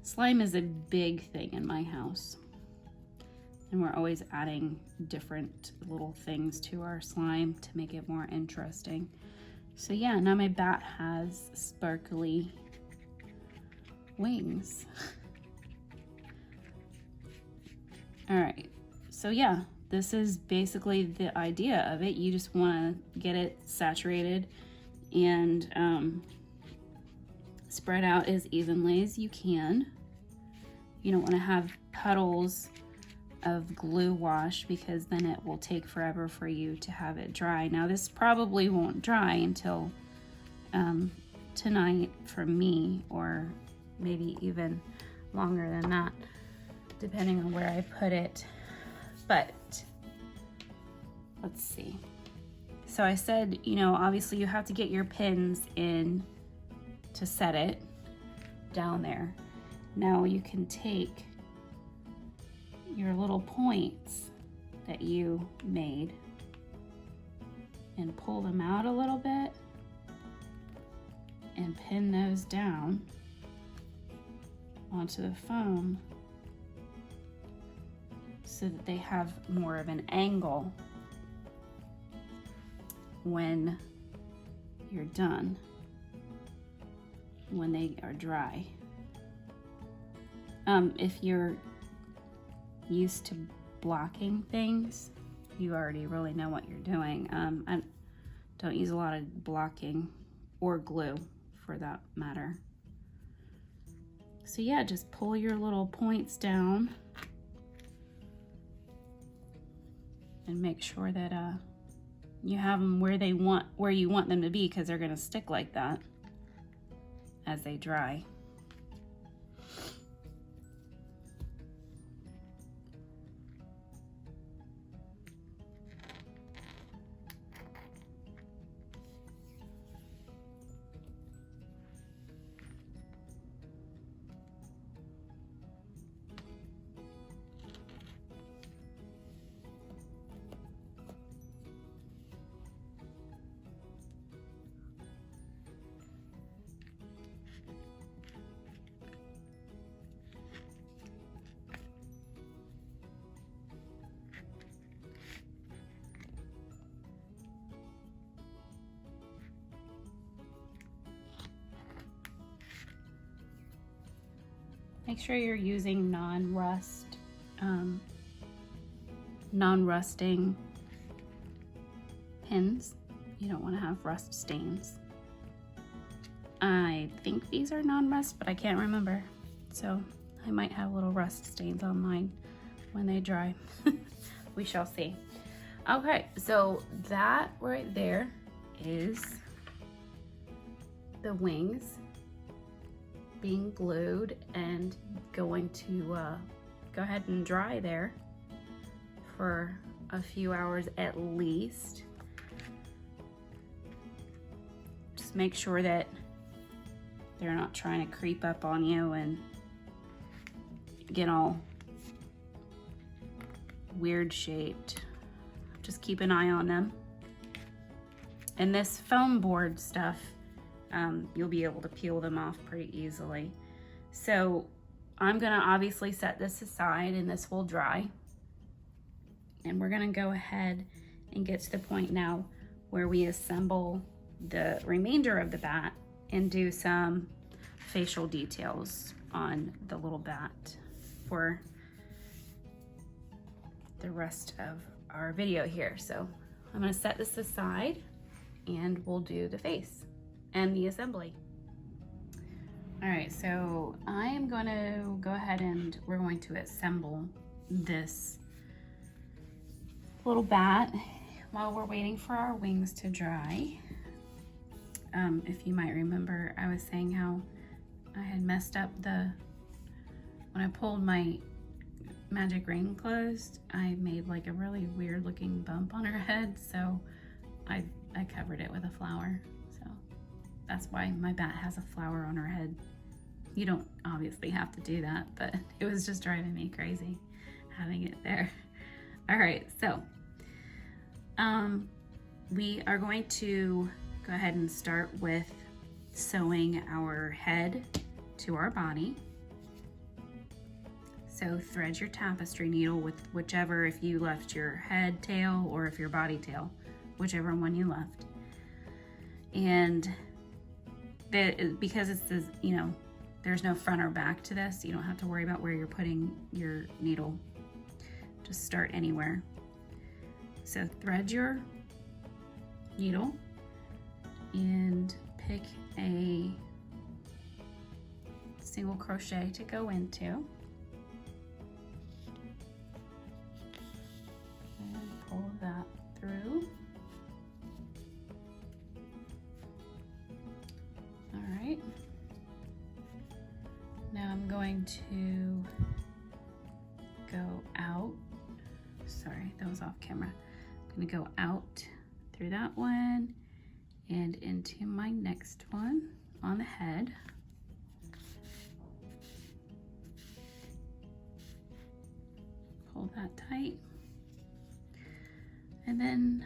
slime is a big thing in my house. And we're always adding different little things to our slime to make it more interesting. So yeah, now my bat has sparkly wings. All right, so yeah, this is basically the idea of it. You just want to get it saturated and spread out as evenly as you can. You don't want to have puddles of glue wash because then it will take forever for you to have it dry. Now this probably won't dry until tonight for me, or maybe even longer than that, depending on where I put it. But let's see. So I said, you know, obviously you have to get your pins in to set it down there. Now you can take your little points that you made and pull them out a little bit and pin those down onto the foam so that they have more of an angle when you're done, when they are dry. If you're used to blocking things, you already really know what you're doing. I don't use a lot of blocking or glue for that matter. So yeah, just pull your little points down and make sure that you have them where you want them to be, because they're going to stick like that as they dry. Make sure you're using non-rusting pins. You don't want to have rust stains. I think these are non-rust, but I can't remember. So I might have little rust stains on mine when they dry. We shall see. Okay, so that right there is the wings. being glued and going to go ahead and dry there for a few hours at least. Just make sure that they're not trying to creep up on you and get all weird shaped. Just keep an eye on them. And this foam board stuff, you'll be able to peel them off pretty easily. So I'm gonna obviously set this aside and this will dry. And we're gonna go ahead and get to the point now where we assemble the remainder of the bat and do some facial details on the little bat for the rest of our video here. So I'm gonna set this aside and we'll do the face and the assembly. All right, so I am gonna go ahead and we're going to assemble this little bat while we're waiting for our wings to dry. If you might remember, I was saying how I had messed up when I pulled my magic ring closed, I made like a really weird looking bump on her head, so I covered it with a flower. So that's why my bat has a flower on her head. You don't obviously have to do that, but it was just driving me crazy having it there. All right, so we are going to go ahead and start with sewing our head to our body. So thread your tapestry needle with whichever, if you left your head tail or if your body tail, whichever one you left. And because it's this, you know, there's no front or back to this, you don't have to worry about where you're putting your needle. Just start anywhere. So thread your needle and pick a single crochet to go into. And pull that through. All right. Now I'm going to go out. Sorry, that was off camera. I'm gonna go out through that one and into my next one on the head. Pull that tight. And then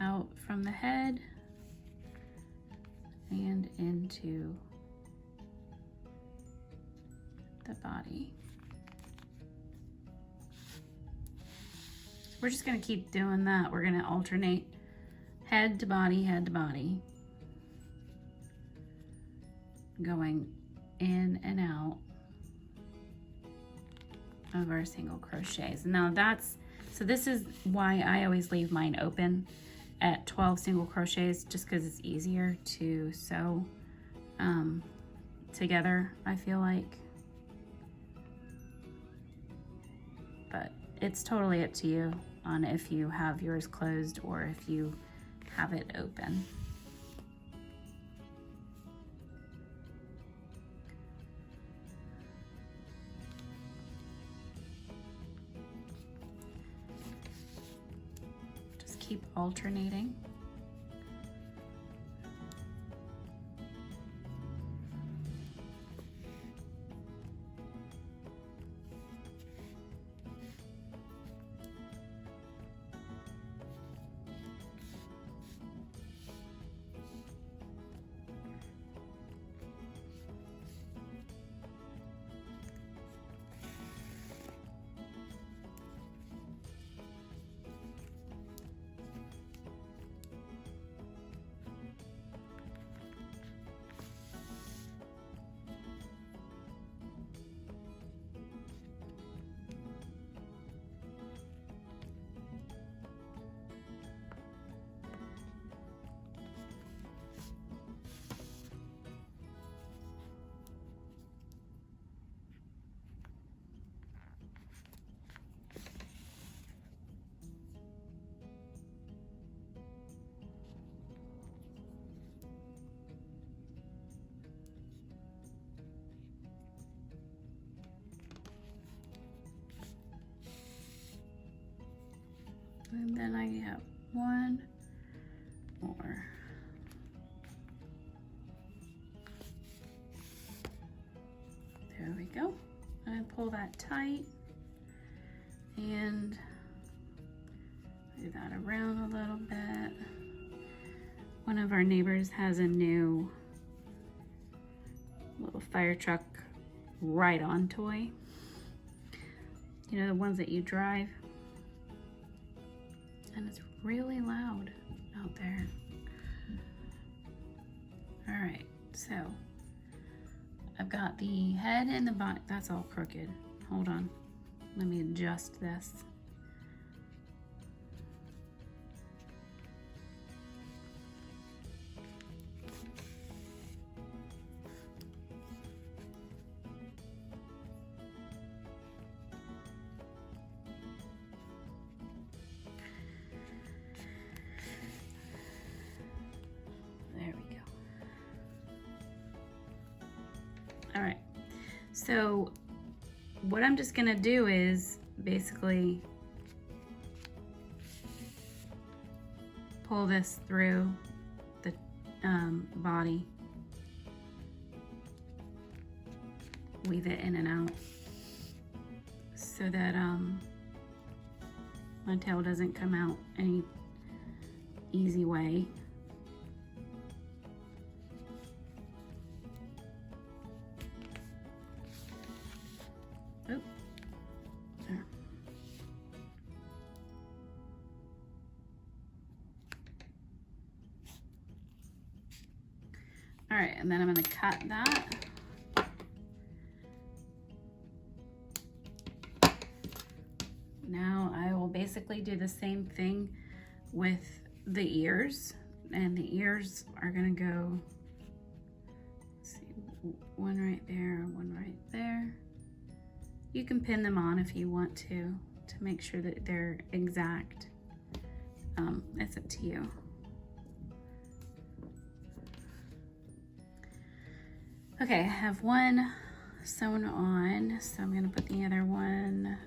out from the head and into the body. We're just gonna keep doing that. We're gonna alternate head to body, head to body. Going in and out of our single crochets. Now so this is why I always leave mine open at 12 single crochets, just because it's easier to sew together, I feel like. But it's totally up to you on if you have yours closed or if you have it open. Just keep alternating. then I have one more. There we go. And pull that tight and move that around a little bit. One of our neighbors has a new little fire truck ride-on toy. You know, the ones that you drive. And it's really loud out there. All right, so I've got the head and the body. That's all crooked. Hold on. Let me adjust this. There we go. All right, so what I'm just gonna do is basically pull this through the body, weave it in and out so that my tail doesn't come out any easy way. Oh, there. All right, and then I'm going to cut that. Now I will basically do the same thing with the ears, and the ears are going to go, let's see, one right there, one right there. You can pin them on if you want to make sure that they're exact. It's up to you. Okay, I have one sewn on, so I'm gonna put the other one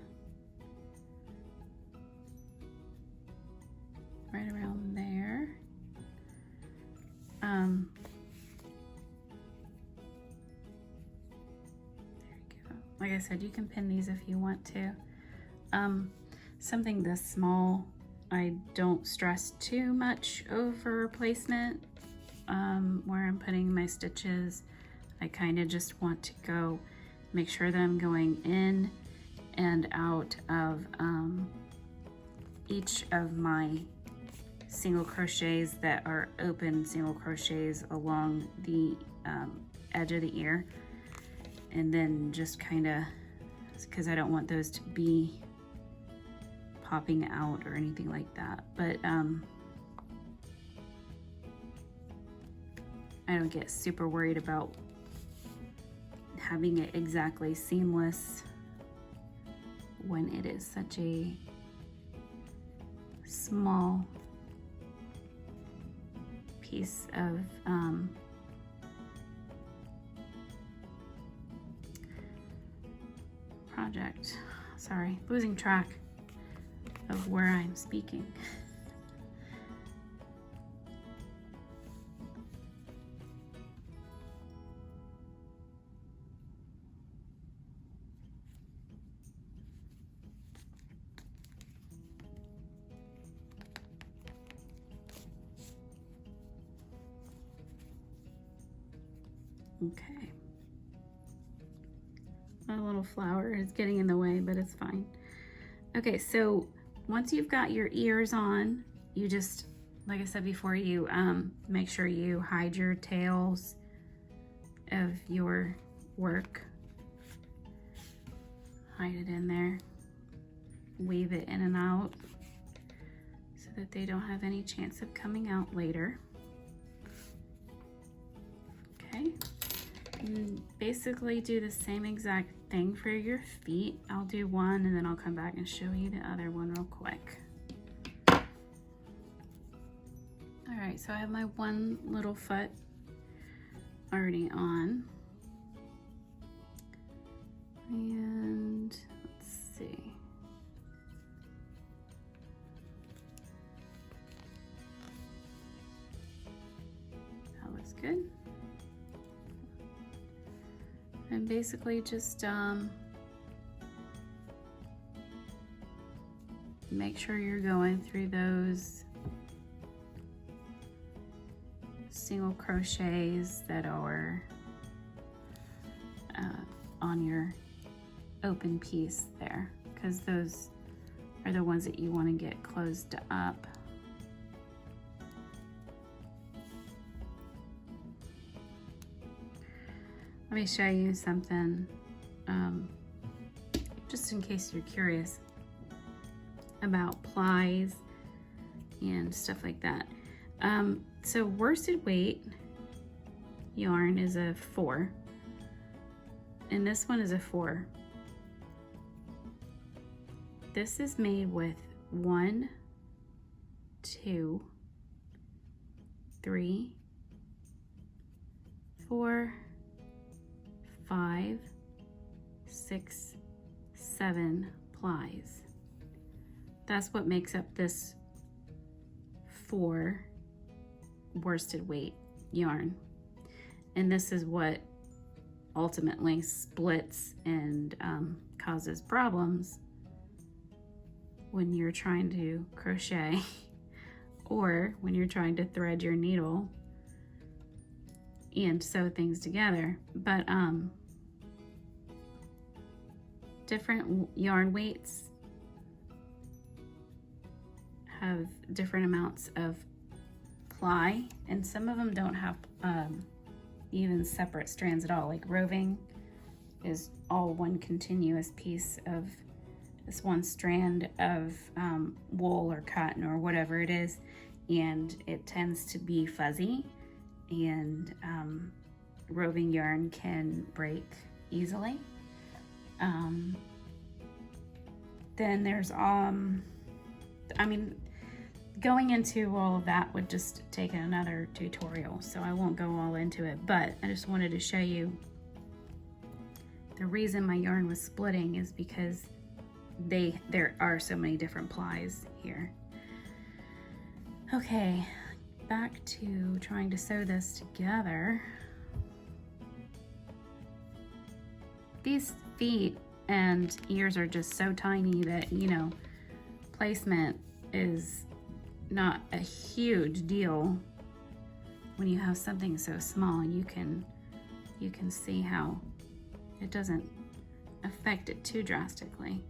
right around there. There you go. Like I said, you can pin these if you want to. Something this small, I don't stress too much over placement. Where I'm putting my stitches, I kind of just want to go make sure that I'm going in and out of each of my single crochets that are open single crochets along the edge of the ear, and then just kind of, because I don't want those to be popping out or anything like that, but I don't get super worried about having it exactly seamless when it is such a small piece of project. Sorry, losing track of where I'm speaking. Okay. My little flower is getting in the way, but it's fine. Okay, so once you've got your ears on, you just, like I said before, you make sure you hide your tails of your work. Hide it in there. Weave it in and out so that they don't have any chance of coming out later. Okay. And basically do the same exact thing for your feet. I'll do one and then I'll come back and show you the other one real quick. All right, so I have my one little foot already on. And let's see. And basically just make sure you're going through those single crochets that are on your open piece there, because those are the ones that you want to get closed up. Let me show you something, just in case you're curious about plies and stuff like that. So worsted weight yarn is a 4, and this one is a 4. This is made with 1, 2, 3, 4, 5, 6, 7 plies. That's what makes up this 4 worsted weight yarn. And this is what ultimately splits and causes problems when you're trying to crochet or when you're trying to thread your needle and sew things together. But different yarn weights have different amounts of ply, and some of them don't have even separate strands at all. Like roving is all one continuous piece of this one strand of wool or cotton or whatever it is, and it tends to be fuzzy, and roving yarn can break easily. Then there's I mean, going into all of that would just take another tutorial, so I won't go all into it, but I just wanted to show you the reason my yarn was splitting is because there are so many different plies here. Okay, back to trying to sew this together. These feet and ears are just so tiny that, you know, placement is not a huge deal when you have something so small. You can see how it doesn't affect it too drastically.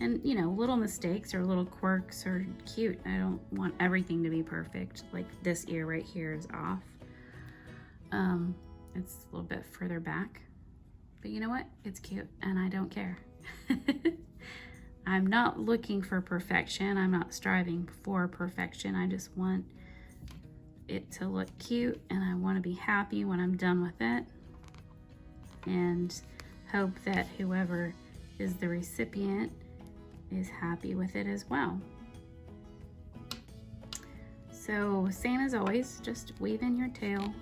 And you know, little mistakes or little quirks are cute. I don't want everything to be perfect. Like this ear right here is off. It's a little bit further back, but you know what? It's cute and I don't care. I'm not looking for perfection. I'm not striving for perfection. I just want it to look cute, and I want to be happy when I'm done with it, and hope that whoever is the recipient is happy with it as well. So same as always, just weave in your tail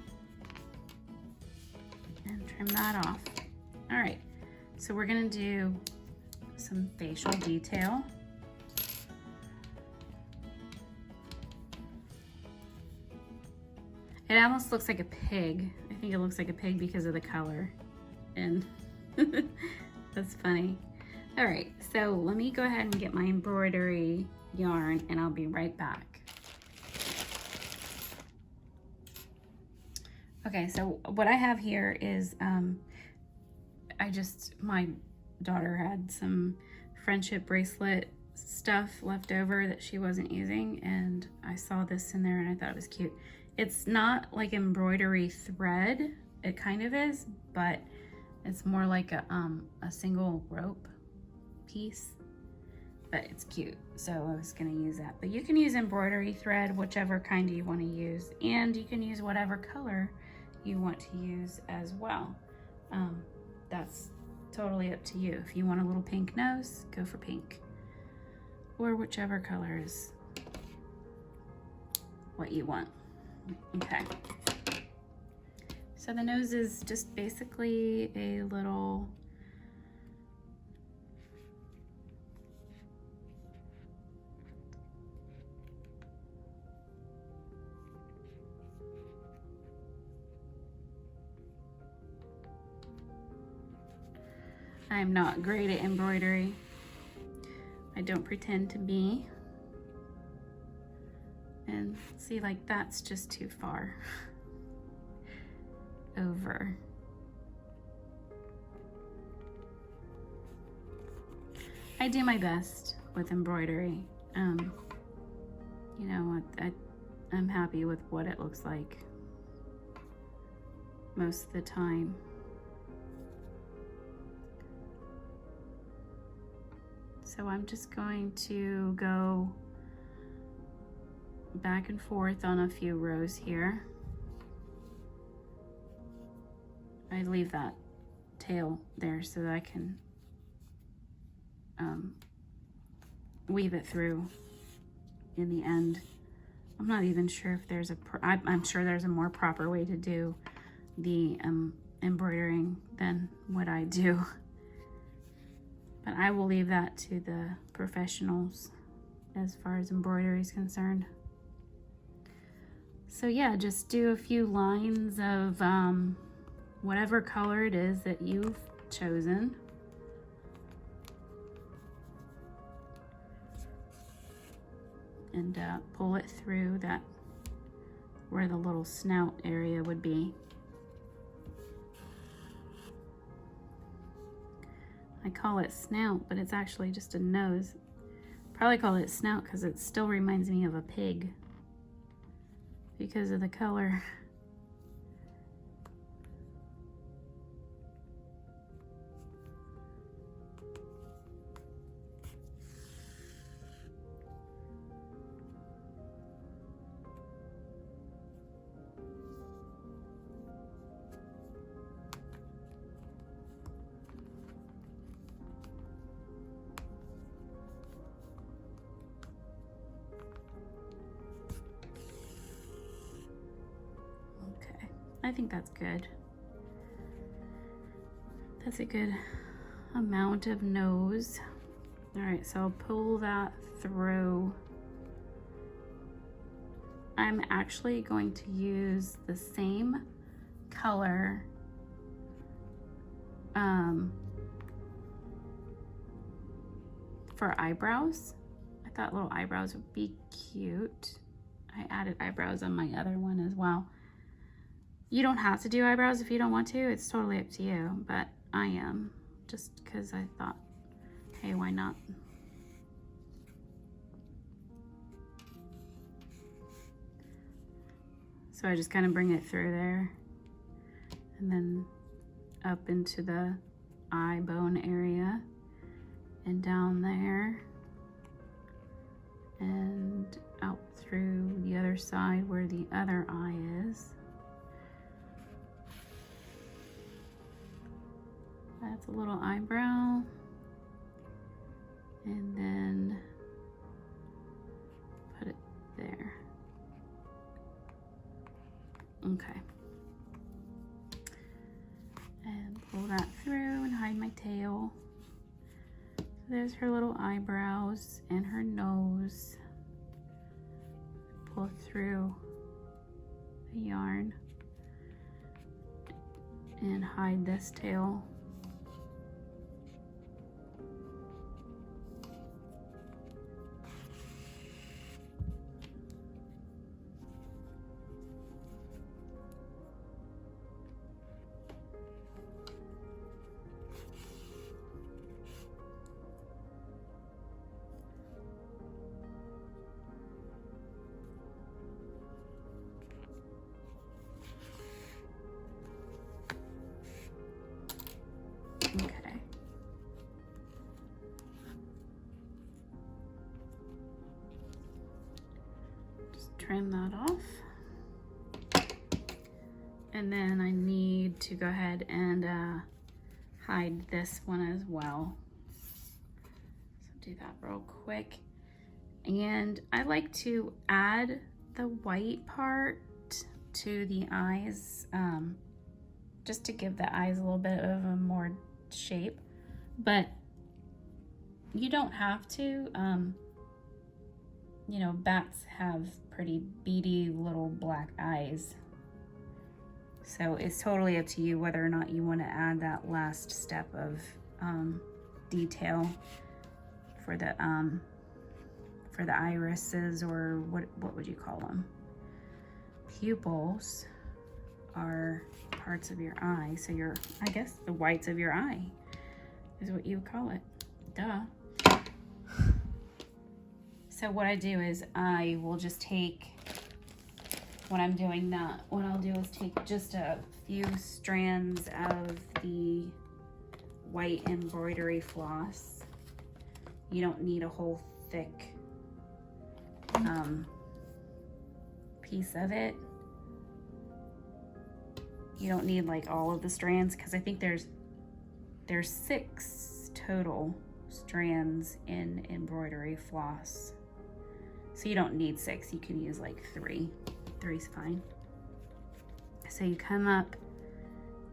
and trim that off. All right, so we're gonna do some facial detail. It almost looks like a pig. I think it looks like a pig because of the color, and that's funny. All right, so let me go ahead and get my embroidery yarn and I'll be right back. Okay, so what I have here is, my daughter had some friendship bracelet stuff left over that she wasn't using, and I saw this in there and I thought it was cute. It's not like embroidery thread, it kind of is, but it's more like a single rope piece, but it's cute, so I was gonna use that. But you can use embroidery thread, whichever kind you want to use, and you can use whatever color you want to use as well. That's totally up to you. If you want a little pink nose, go for pink, or whichever color is what you want. Okay, so the nose is just basically a little I'm not great at embroidery. I don't pretend to be. And see, like that's just too far over. I do my best with embroidery. You know, I'm happy with what it looks like most of the time. So I'm just going to go back and forth on a few rows here. I leave that tail there so that I can weave it through in the end. I'm not even sure if there's I'm sure there's a more proper way to do the embroidering than what I do. But I will leave that to the professionals as far as embroidery is concerned. So yeah, just do a few lines of whatever color it is that you've chosen. And pull it through that where the little snout area would be. I call it snout, but it's actually just a nose. Probably call it snout because it still reminds me of a pig because of the color. I think that's good. That's a good amount of nose. All right, so I'll pull that through. I'm actually going to use the same color for eyebrows. I thought little eyebrows would be cute. I added eyebrows on my other one as well. You don't have to do eyebrows if you don't want to. It's totally up to you, but I am, just because I thought, hey, why not? So I just kind of bring it through there and then up into the eye bone area and down there and out through the other side where the other eye is. That's a little eyebrow, and then put it there. Okay. And pull that through and hide my tail. So there's her little eyebrows and her nose. Pull through the yarn and hide this tail. Okay. Just trim that off. And then I need to go ahead and hide this one as well. So do that real quick. And I like to add the white part to the eyes, just to give the eyes a little bit of a more shape, but you don't have to. You know, bats have pretty beady little black eyes, so it's totally up to you whether or not you want to add that last step of detail for the irises, or what would you call them? Pupils are parts of your eye, so I guess the whites of your eye is what you would call it. Duh. So what I do is I will just take, when I'm doing that, what I'll do is take just a few strands of the white embroidery floss. You don't need a whole thick piece of it. You don't need like all of the strands, because I think there's 6 total strands in embroidery floss. So you don't need 6, you can use like 3. 3's fine. So you come up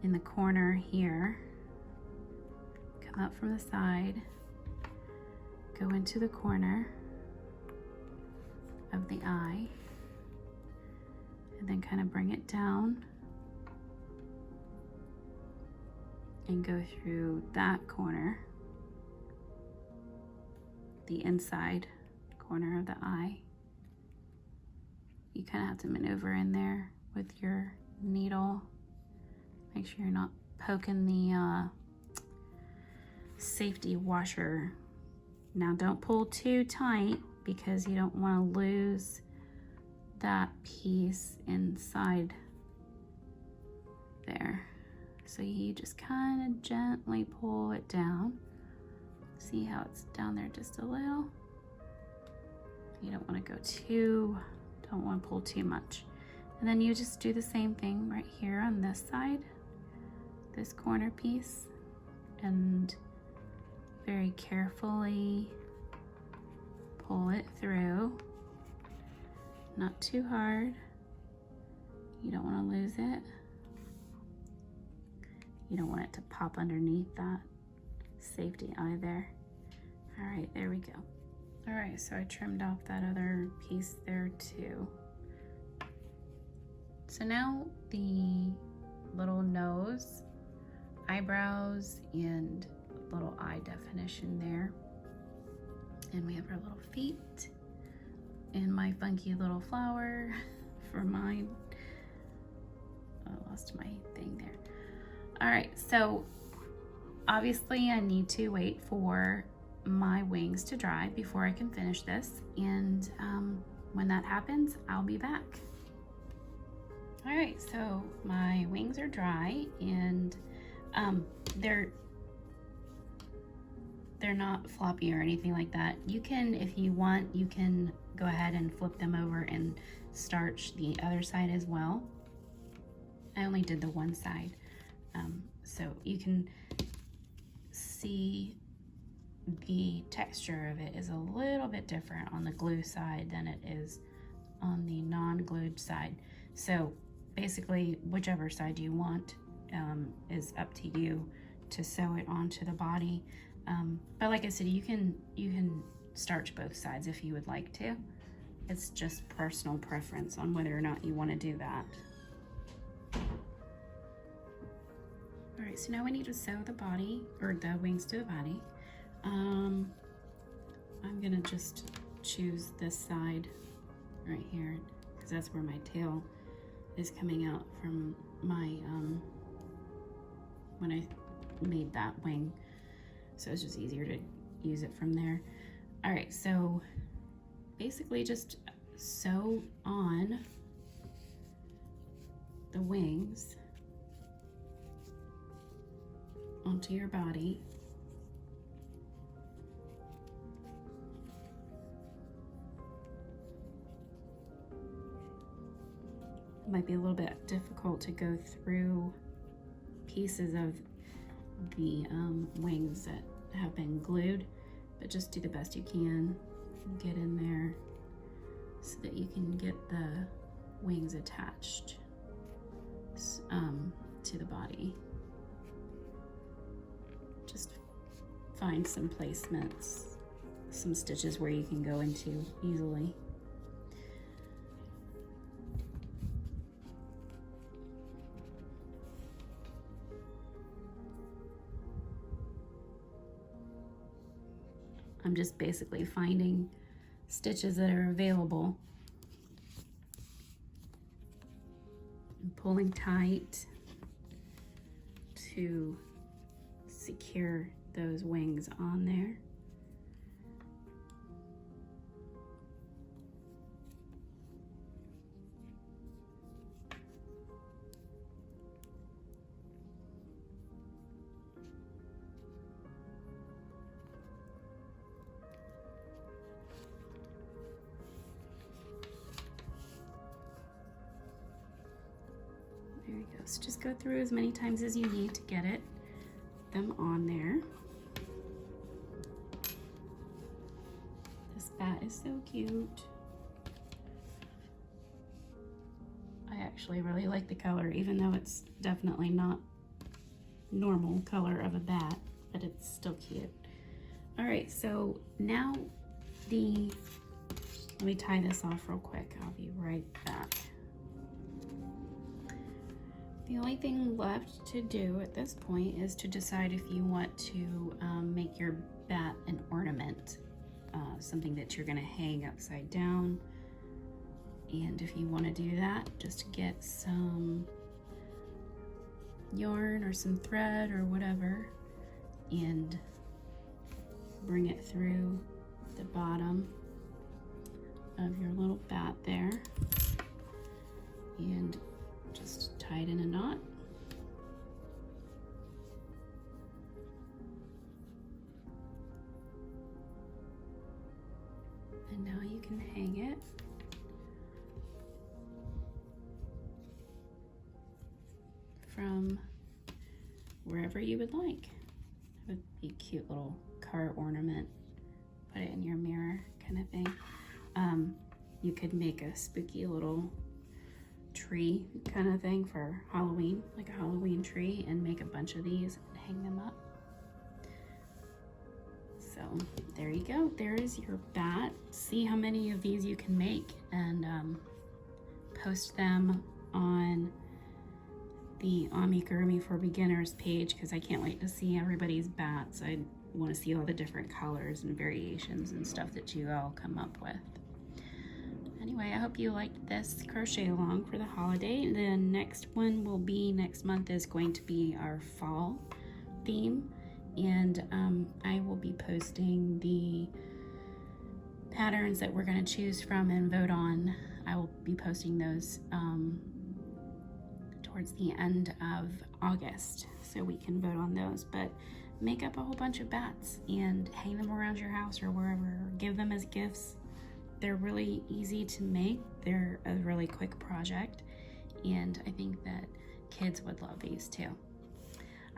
in the corner here, come up from the side, go into the corner of the eye, and then kind of bring it down and go through that corner, the inside corner of the eye. You kind of have to maneuver in there with your needle. Make sure you're not poking the safety washer. Now don't pull too tight, because you don't want to lose that piece inside there. So you just kind of gently pull it down. See how it's down there just a little? You don't want to go don't want to pull too much. And then you just do the same thing right here on this side, this corner piece, and very carefully pull it through. Not too hard. You don't want to lose it. You don't want it to pop underneath that safety eye there. All right, there we go. All right, so I trimmed off that other piece there too. So now the little nose, eyebrows, and little eye definition there. And we have our little feet and my funky little flower for mine. I lost my thing there. All right, so obviously I need to wait for my wings to dry before I can finish this. And when that happens, I'll be back. All right, so my wings are dry, and they're not floppy or anything like that. You can, if you want, you can go ahead and flip them over and starch the other side as well. I only did the one side, so you can see the texture of it is a little bit different on the glue side than it is on the non-glued side. So basically, whichever side you want is up to you to sew it onto the body. But like I said, you can starch both sides if you would like to. It's just personal preference on whether or not you want to do that. All right, so now we need to sew the body, or the wings to the body. I'm gonna just choose this side right here, because that's where my tail is coming out from my, when I made that wing. So it's just easier to use it from there. All right, so basically just sew on the wings onto your body. It might be a little bit difficult to go through pieces of the wings that have been glued, but just do the best you can. Get in there so that you can get the wings attached to the body. Just find some placements, some stitches where you can go into easily. I'm just basically finding stitches that are available and pulling tight to secure those wings on there. There you go. So just go through as many times as you need to get them on there. This bat is so cute. I actually really like the color, even though it's definitely not normal color of a bat, but it's still cute. All right, so now let me tie this off real quick. I'll be right back. The only thing left to do at this point is to decide if you want to make your bat an ornament, something that you're gonna hang upside down. And if you wanna do that, just get some yarn or some thread or whatever and bring it through the bottom of your little bat there and just tie it in a knot. And now you can hang it from wherever you would like. It would be a cute little car ornament. Put it in your mirror kind of thing. You could make a spooky little tree kind of thing for Halloween, like a Halloween tree, and make a bunch of these and hang them up. So there you go. There is your bat. See how many of these you can make and post them on the Amigurumi for Beginners page, because I can't wait to see everybody's bats. I want to see all the different colors and variations and stuff that you all come up with. Anyway, I hope you liked this crochet along for the holiday. The next one will be next month is going to be our fall theme, and I will be posting the patterns that we're going to choose from and vote on. I will be posting those towards the end of August, so we can vote on those. But make up a whole bunch of bats and hang them around your house or wherever, or give them as gifts. They're really easy to make. They're a really quick project, and I think that kids would love these too.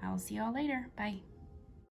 I'll see y'all later. Bye.